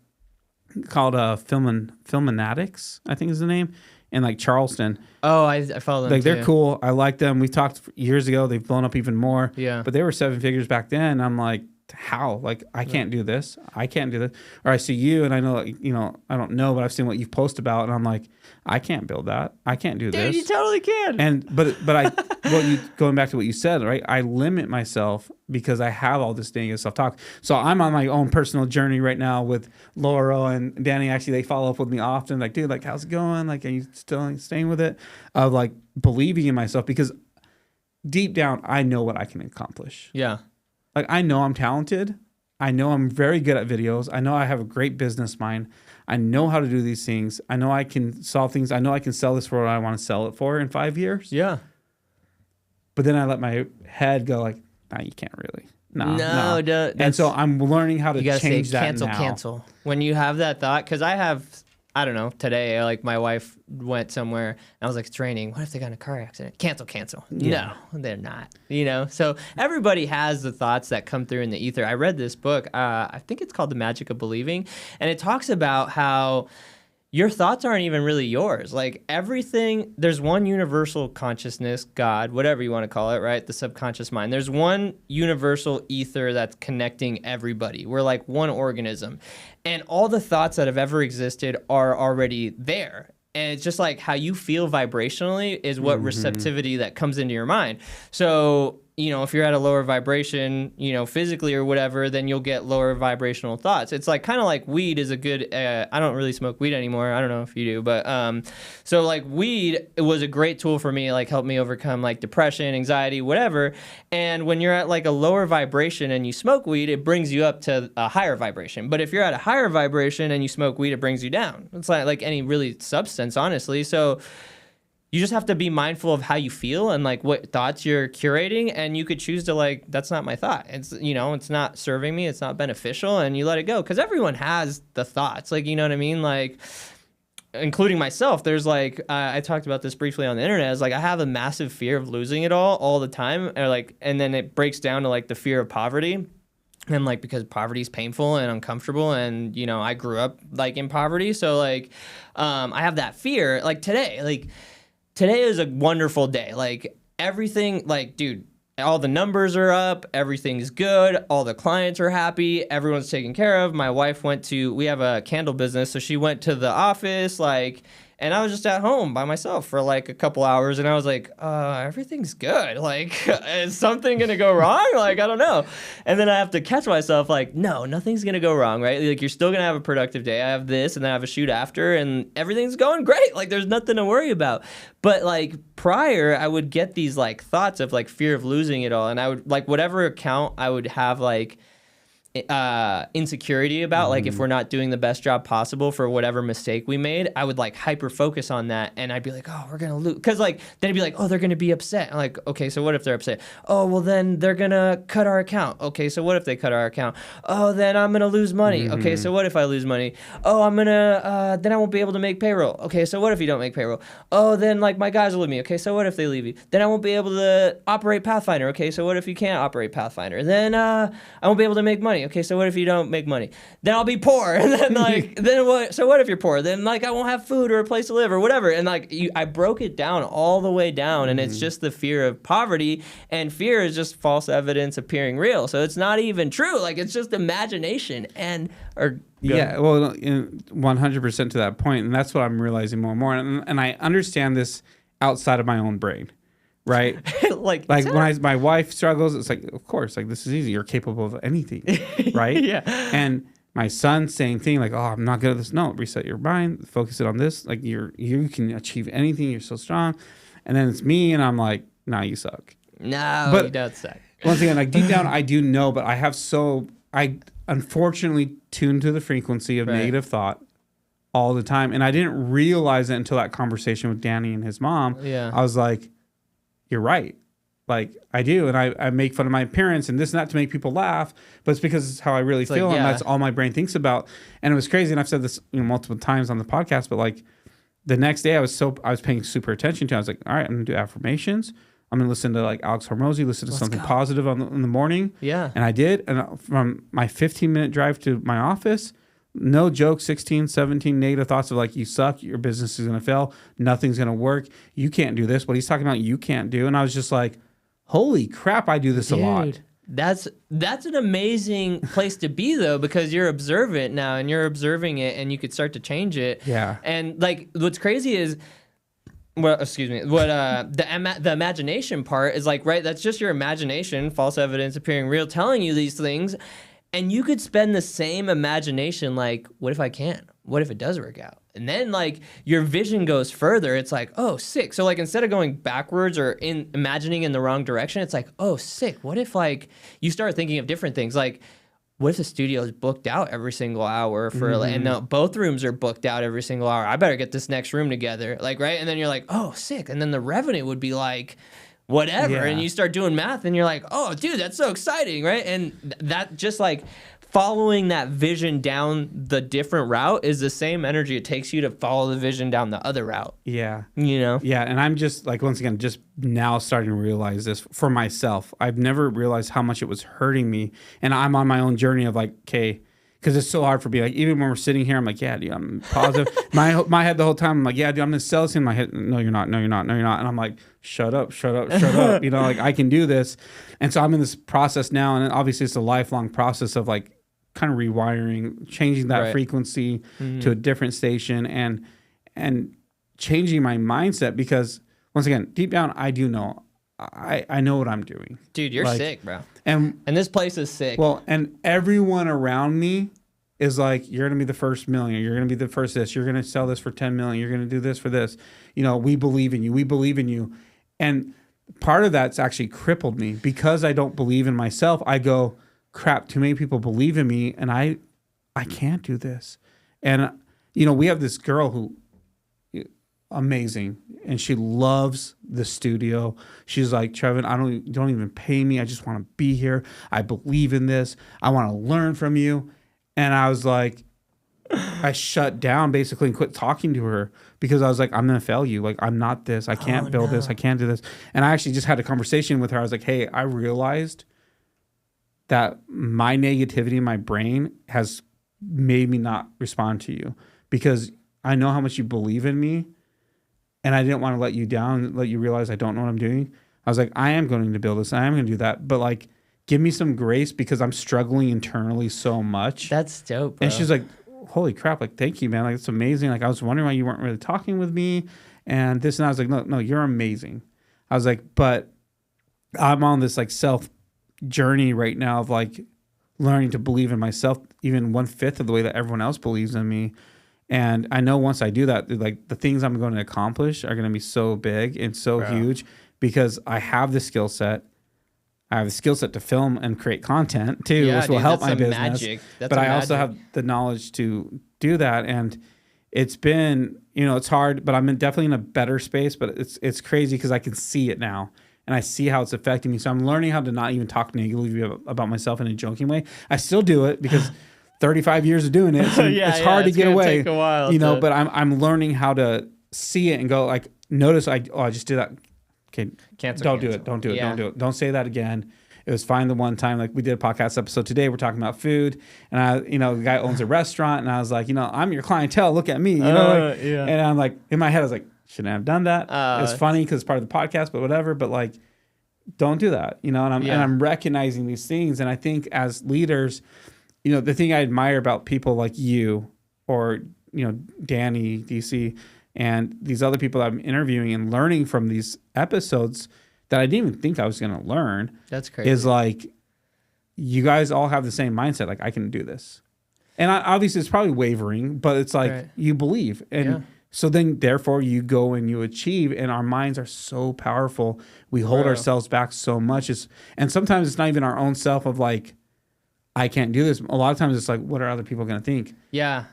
called Filmanatics, I think is the name, in like Charleston. Oh, I follow them like too. They're cool. I like them. We talked years ago. They've blown up even more. Yeah. But they were 7 figures back then. I'm like, how? Like, I can't do this. I can't do this. Or I see you and I know, you know, I don't know, but I've seen what you've posted about and I'm like, I can't build that. I can't do this. Dude, you totally can. And going back to what you said, right? I limit myself because I have all this negative self-talk. So I'm on my own personal journey right now with Laura and Danny. Actually, they follow up with me often. Like, dude, like, how's it going? Like, are you still staying with it? Of like believing in myself because deep down, I know what I can accomplish. Yeah. Like, I know I'm talented. I know I'm very good at videos. I know I have a great business mind. I know how to do these things. I know I can solve things. I know I can sell this for what I want to sell it for in 5 years. Yeah. But then I let my head go like, nah, you can't really. No. And so I'm learning how to change that now. Cancel. When you have that thought, because I don't know, today, like my wife went somewhere and I was like, it's raining. What if they got in a car accident? Cancel. Yeah. No, they're not. You know, so everybody has the thoughts that come through in the ether. I read this book. I think it's called The Magic of Believing. And it talks about how your thoughts aren't even really yours. Like everything, there's one universal consciousness, God, whatever you want to call it, right? The subconscious mind. There's one universal ether that's connecting everybody. We're like one organism. And all the thoughts that have ever existed are already there. And it's just like how you feel vibrationally is what receptivity that comes into your mind. So, you know, if you're at a lower vibration, you know, physically or whatever, then you'll get lower vibrational thoughts. It's like kind of like weed is a good, I don't really smoke weed anymore. I don't know if you do, but so like weed, it was a great tool for me, like helped me overcome like depression, anxiety, whatever. And when you're at like a lower vibration and you smoke weed, it brings you up to a higher vibration. But if you're at a higher vibration and you smoke weed, it brings you down. It's like any really substance, honestly. So you just have to be mindful of how you feel and like what thoughts you're curating, and you could choose to like, that's not my thought. It's, you know, it's not serving me. It's not beneficial, and you let it go because everyone has the thoughts. Like, you know what I mean? Like, including myself, there's like, I talked about this briefly on the internet. It's like I have a massive fear of losing it all the time, or like, and then it breaks down to like the fear of poverty. And like, because poverty is painful and uncomfortable, and you know, I grew up like in poverty, so like, I have that fear. Like today is a wonderful day. Like everything, like, dude, all the numbers are up. Everything's good. All the clients are happy. Everyone's taken care of. My wife we have a candle business, so she went to the office, like, and I was just at home by myself for like a couple hours, and I was like, everything's good. Like, is something gonna go wrong? Like, I don't know. And then I have to catch myself like, no, nothing's gonna go wrong, right? Like, you're still gonna have a productive day. I have this, and then I have a shoot after, and everything's going great. Like, there's nothing to worry about. But like prior, I would get these like thoughts of like fear of losing it all, and I would like whatever account I would have like insecurity about, like if we're not doing the best job possible for whatever mistake we made, I would like hyper focus on that, and I'd be like, oh, we're gonna lose, because like then it'd be like, oh, they're gonna be upset. I'm like, okay, so what if they're upset? Oh, well then they're gonna cut our account. Okay, so what if they cut our account? Oh, then I'm gonna lose money. Okay, so what if I lose money? Oh, I'm gonna then I won't be able to make payroll. Okay, so what if you don't make payroll? Oh, then like my guys will leave me. Okay, so what if they leave you? Then I won't be able to operate Pathfinder. Okay, so what if you can't operate Pathfinder? Then I won't be able to make money. money. Okay, so what if you don't make money? Then I'll be poor. And then like, then what? So what if you're poor? Then like I won't have food or a place to live or whatever. And like I broke it down all the way down, and it's just the fear of poverty, and fear is just false evidence appearing real. So it's not even true. Like it's just imagination Yeah, well, 100% to that point, and that's what I'm realizing more and more. And I understand this outside of my own brain, right? like when my wife struggles, it's like, of course, like this is easy. You're capable of anything, right? Yeah. And my son, same thing. Like, oh, I'm not good at this. No, reset your mind, focus it on this. Like you can achieve anything. You're so strong. And then it's me, and I'm like, nah, you suck. No, but you don't suck. Once again, like deep down, I do know, but I unfortunately tuned to the frequency of negative thought all the time. And I didn't realize it until that conversation with Danny and his mom. Yeah. I was like, you're right. Like I do. And I make fun of my appearance and this and that to make people laugh, but it's because it's how I really feel. And that's all my brain thinks about. And it was crazy. And I've said this multiple times on the podcast, but like the next day I was paying super attention to it. I was like, all right, I'm going to do affirmations. I'm going to listen to like Alex Hormozy, listen to something positive in the morning. Yeah. And I did. And from my 15-minute drive to my office, no joke, 16, 17 negative thoughts of like, you suck, your business is going to fail, nothing's going to work, you can't do this. What he's talking about, you can't do. And I was just like, holy crap, I do this a lot. That's an amazing place to be though, because you're observant now and you're observing it and you could start to change it. Yeah. And like what's crazy is the imagination part is like, right, that's just your imagination, false evidence appearing real, telling you these things. And you could spend the same imagination like, what if I can't? What if it does work out? And then like your vision goes further. It's like, oh, sick. So like instead of going backwards or imagining in the wrong direction, it's like, oh, sick. What if like you start thinking of different things? Like, what if the studio is booked out every single hour and both rooms are booked out every single hour? I better get this next room together. Like, right? And then you're like, oh, sick. And then the revenue would be like, whatever. Yeah. And you start doing math and you're like, oh, dude, that's so exciting, right? And that just like following that vision down the different route is the same energy it takes you to follow the vision down the other route. Yeah. You know? Yeah. And I'm just like, once again, just now starting to realize this for myself. I've never realized how much it was hurting me. And I'm on my own journey of like, okay, because it's so hard for me. Like, even when we're sitting here, I'm like, yeah, dude, I'm positive. my head the whole time, I'm like, yeah, dude, I'm going to sell this. In my head, no, you're not. No, you're not. No, you're not. And I'm like, shut up. You know, like I can do this. And so I'm in this process now. And obviously it's a lifelong process of like kind of rewiring, changing that frequency to a different station and changing my mindset, because once again, deep down, I do know. I know what I'm doing. Dude, you're sick, bro. And this place is sick. Well, and everyone around me is like, you're going to be the first millionaire. You're going to be the first this. You're going to sell this for 10 million. You're going to do this for this. You know, we believe in you. We believe in you. And part of that's actually crippled me because I don't believe in myself. I go, crap, too many people believe in me and I can't do this. And, you know, we have this girl who, amazing, and she loves the studio. She's like, Trevin, don't even pay me. I just want to be here. I believe in this. I want to learn from you. And I was like, I shut down basically and quit talking to her because I was like, I'm gonna fail you. Like, I'm not this. I can't build this. I can't do this. And I actually just had a conversation with her. I was like, hey, I realized that my negativity in my brain has made me not respond to you because I know how much you believe in me. And I didn't want to let you down, let you realize I don't know what I'm doing. I was like, I am going to build this. I am going to do that. But like, give me some grace because I'm struggling internally so much. That's dope, bro. And she's like, holy crap. Like, thank you, man. Like, it's amazing. Like, I was wondering why you weren't really talking with me and this. And I was like, no, you're amazing. I was like, but I'm on this like self journey right now of like learning to believe in myself, even 1/5 of the way that everyone else believes in me. And I know once I do that, like the things I'm going to accomplish are going to be so big and so huge because I have the skill set. I have the skill set to film and create content too, which will help my business. Magic. But I also have the knowledge to do that. And it's been, you know, it's hard, but I'm definitely in a better space. But it's crazy because I can see it now. And I see how it's affecting me. So I'm learning how to not even talk negatively about myself in a joking way. I still do it because 35 years of doing it, so it's hard to get away. Take a while, you know. But I'm learning how to see it and go like, notice I just did that. Okay, cancel. Don't do it. Don't say that again. It was fine the one time, like we did a podcast episode today. We're talking about food, and I, the guy owns a restaurant, and I was like, I'm your clientele. Look at me, Yeah. And I'm like, in my head, I was like, shouldn't have done that. It's funny because it's part of the podcast, but whatever. But like, don't do that, and I'm recognizing these things, and I think as leaders, the thing I admire about people like you, or Danny, DC, and these other people that I'm interviewing and learning from these episodes that I didn't even think I was going to learn. That's crazy. Is like, you guys all have the same mindset. Like, I can do this. And obviously it's probably wavering, but it's like, you believe. And so then therefore you go and you achieve, and our minds are so powerful. We hold ourselves back so much. And sometimes it's not even our own self of like, I can't do this. A lot of times it's like, what are other people going to think? Yeah.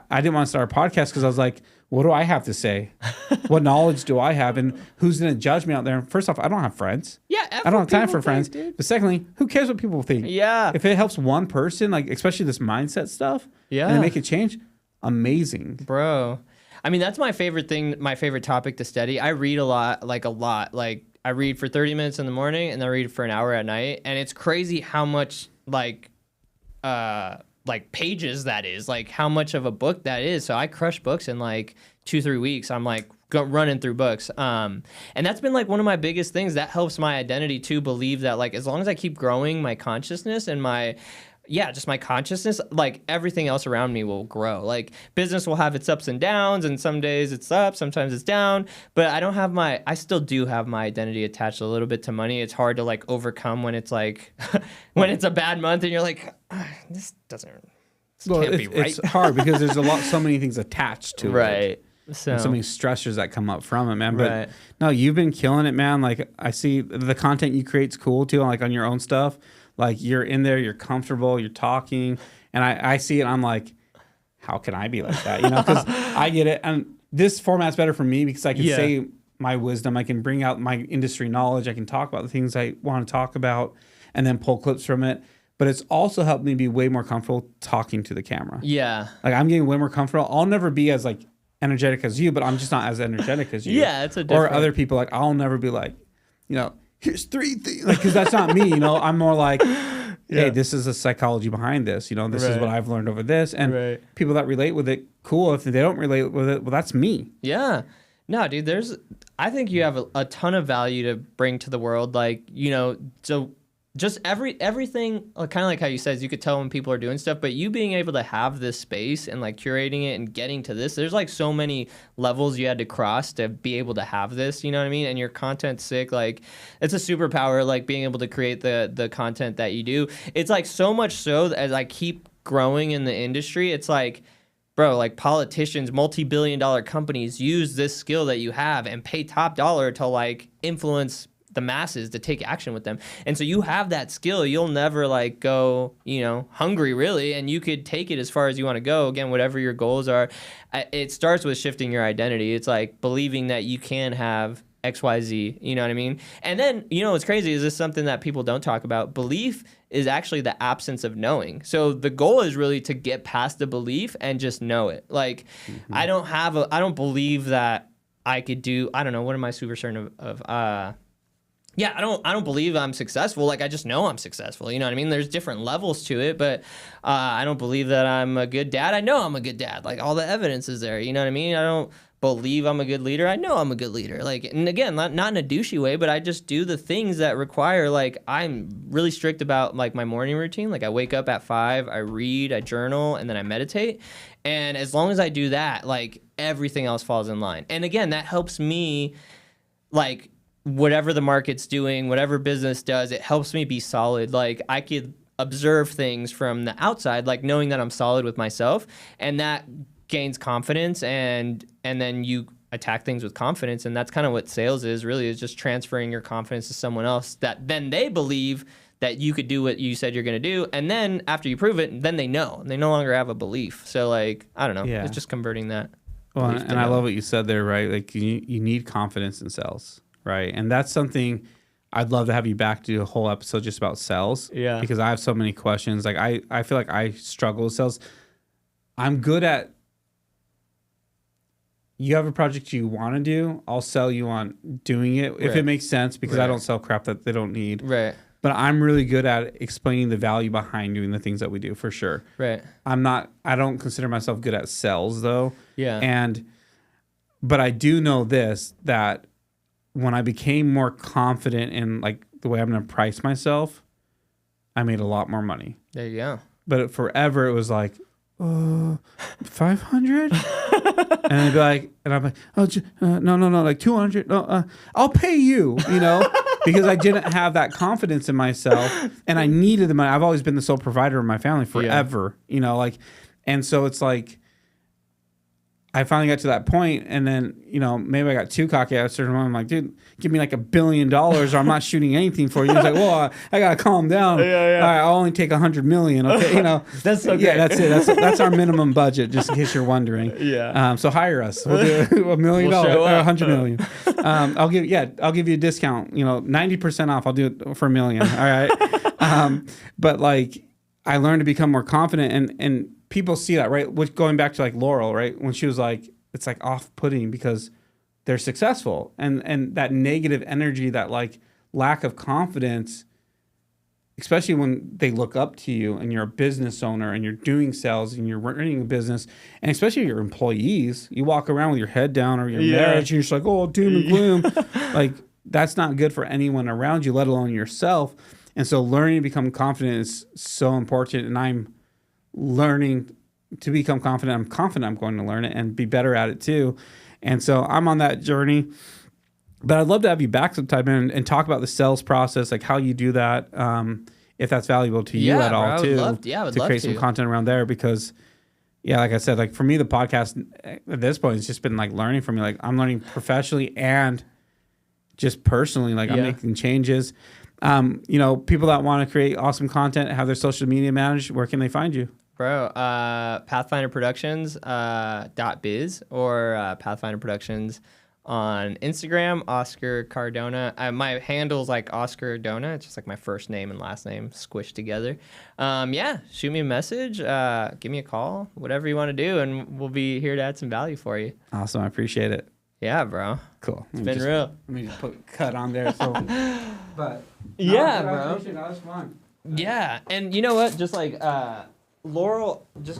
I didn't want to start a podcast because I was like, what do I have to say? What knowledge do I have? And who's going to judge me out there? First off, I don't have friends. Yeah. I don't have time for friends. Dude. But secondly, who cares what people think? Yeah. If it helps one person, like especially this mindset stuff, and they make a change, amazing. Bro. I mean, that's my favorite thing, my favorite topic to study. I read a lot. Like I read for 30 minutes in the morning, and then I read for an hour at night. And it's crazy how much like pages that is, like how much of a book that is. So I crush books in like 2-3 weeks. I'm like running through books. And that's been like one of my biggest things that helps my identity to believe that like, as long as I keep growing my consciousness and just my consciousness, like everything else around me will grow. Like business will have its ups and downs, and some days it's up, sometimes it's down, but I still do have my identity attached a little bit to money. It's hard to like overcome when it's like, when it's a bad month and you're like, this can't be right. It's hard because there's so many things attached to it. Right. So many stressors that come up from it, man. But no, you've been killing it, man. Like I see the content you create's cool too, like on your own stuff. Like you're in there, you're comfortable, you're talking, and I see it. I'm like, how can I be like that? Because I get it. And this format's better for me because I can say my wisdom. I can bring out my industry knowledge. I can talk about the things I want to talk about and then pull clips from it. But it's also helped me be way more comfortable talking to the camera. Yeah. Like I'm getting way more comfortable. I'll never be as like energetic as you, but I'm just not as energetic as you. Yeah, it's a different. Or other people, like I'll never be like, here's 3 things, like, because that's not me. I'm more like, hey, this is the psychology behind this. This is what I've learned over this, and people that relate with it, cool. If they don't relate with it, well, that's me. Yeah, no, dude. I think you have a ton of value to bring to the world. Like, so just everything, kind of like how you said, you could tell when people are doing stuff, but you being able to have this space and like curating it and getting to this, there's like so many levels you had to cross to be able to have this, you know what I mean? And your content's sick. Like it's a superpower, like being able to create the content that you do. It's like so much so that as I keep growing in the industry, it's like, bro, like politicians, multi-billion-dollar companies use this skill that you have and pay top dollar to like influence the masses to take action with them. And so you have that skill. You'll never like go, hungry really. And you could take it as far as you want to go. Again, whatever your goals are, it starts with shifting your identity. It's like believing that you can have XYZ, you know what I mean? And then, what's crazy is this something that people don't talk about. Belief is actually the absence of knowing. So the goal is really to get past the belief and just know it. Like, I don't believe that I could do, I don't know, what am I super certain of? Yeah, I don't believe I'm successful. Like, I just know I'm successful. You know what I mean? There's different levels to it, but I don't believe that I'm a good dad. I know I'm a good dad. Like, all the evidence is there. You know what I mean? I don't believe I'm a good leader. I know I'm a good leader. Like, and again, not in a douchey way, but I just do the things that require, like, I'm really strict about, like, my morning routine. Like, I wake up at 5, I read, I journal, and then I meditate. And as long as I do that, like, everything else falls in line. And again, that helps me, like, whatever the market's doing, whatever business does, it helps me be solid. Like I could observe things from the outside, like knowing that I'm solid with myself, and that gains confidence, and then you attack things with confidence. And that's kind of what sales is really, is just transferring your confidence to someone else that then they believe that you could do what you said you're going to do. And then after you prove it, then they know, and they no longer have a belief. So like, I don't know, it's just converting that. Well, and I love what you said there, right? Like you need confidence in sales. Right. And that's something I'd love to have you back to do a whole episode just about sales. Yeah. Because I have so many questions. Like I feel like I struggle with sales. I'm good at, you have a project you want to do, I'll sell you on doing it if it makes sense, because I don't sell crap that they don't need. Right. but I'm really good at explaining the value behind doing the things that we do for sure. Right. I don't consider myself good at sales though. Yeah. But I do know this, that when I became more confident in like the way I'm going to price myself, I made a lot more money. There you go. But forever it was like, 500? And I'd be like, and I'm like, oh, no, like 200. No, I'll pay you, because I didn't have that confidence in myself, and I needed the money. I've always been the sole provider of my family forever, and so it's like, I finally got to that point, and then, maybe I got too cocky at a certain moment. I'm like, dude, give me like $1 billion or I'm not shooting anything for you. He's like, well, I got to calm down. Yeah. All right, I'll only take 100 million. Okay. That's so great. Yeah, that's it. That's our minimum budget, just in case you're wondering. Yeah. So hire us. We'll do $1 million or $100 million. I'll give you a discount, 90% off. I'll do it for $1 million. All right. But like, I learned to become more confident, and people see that, right? Which, going back to like Laurel, right? When she was like, it's like off-putting because they're successful, and that negative energy, that like lack of confidence, especially when they look up to you and you're a business owner and you're doing sales and you're running a business, and especially your employees, you walk around with your head down, or your marriage, and you're just like, oh, doom and gloom. Like, that's not good for anyone around you, let alone yourself. And so learning to become confident is so important, and I'm learning to become confident. I'm confident I'm going to learn it and be better at it too. And so I'm on that journey. But I'd love to have you back sometime and talk about the sales process, like how you do that, if that's valuable to you at all too. I would to love create some content around there, because like I said, like for me, the podcast at this point has just been like learning for me. Like, I'm learning professionally and just personally, like I'm making changes. People that want to create awesome content, have their social media managed, where can they find you? Bro, Pathfinder Productions .biz or Pathfinder Productions on Instagram, Oscar Cardona. My handle's like Oscar Cardona. It's just like my first name and last name squished together. Shoot me a message, give me a call, whatever you want to do, and we'll be here to add some value for you. Awesome, I appreciate it. Yeah, bro. Cool. It's been real. Let me just put cut on there. So, but yeah, bro. bro. That was fun. Yeah, and you know what? Just like Laurel, just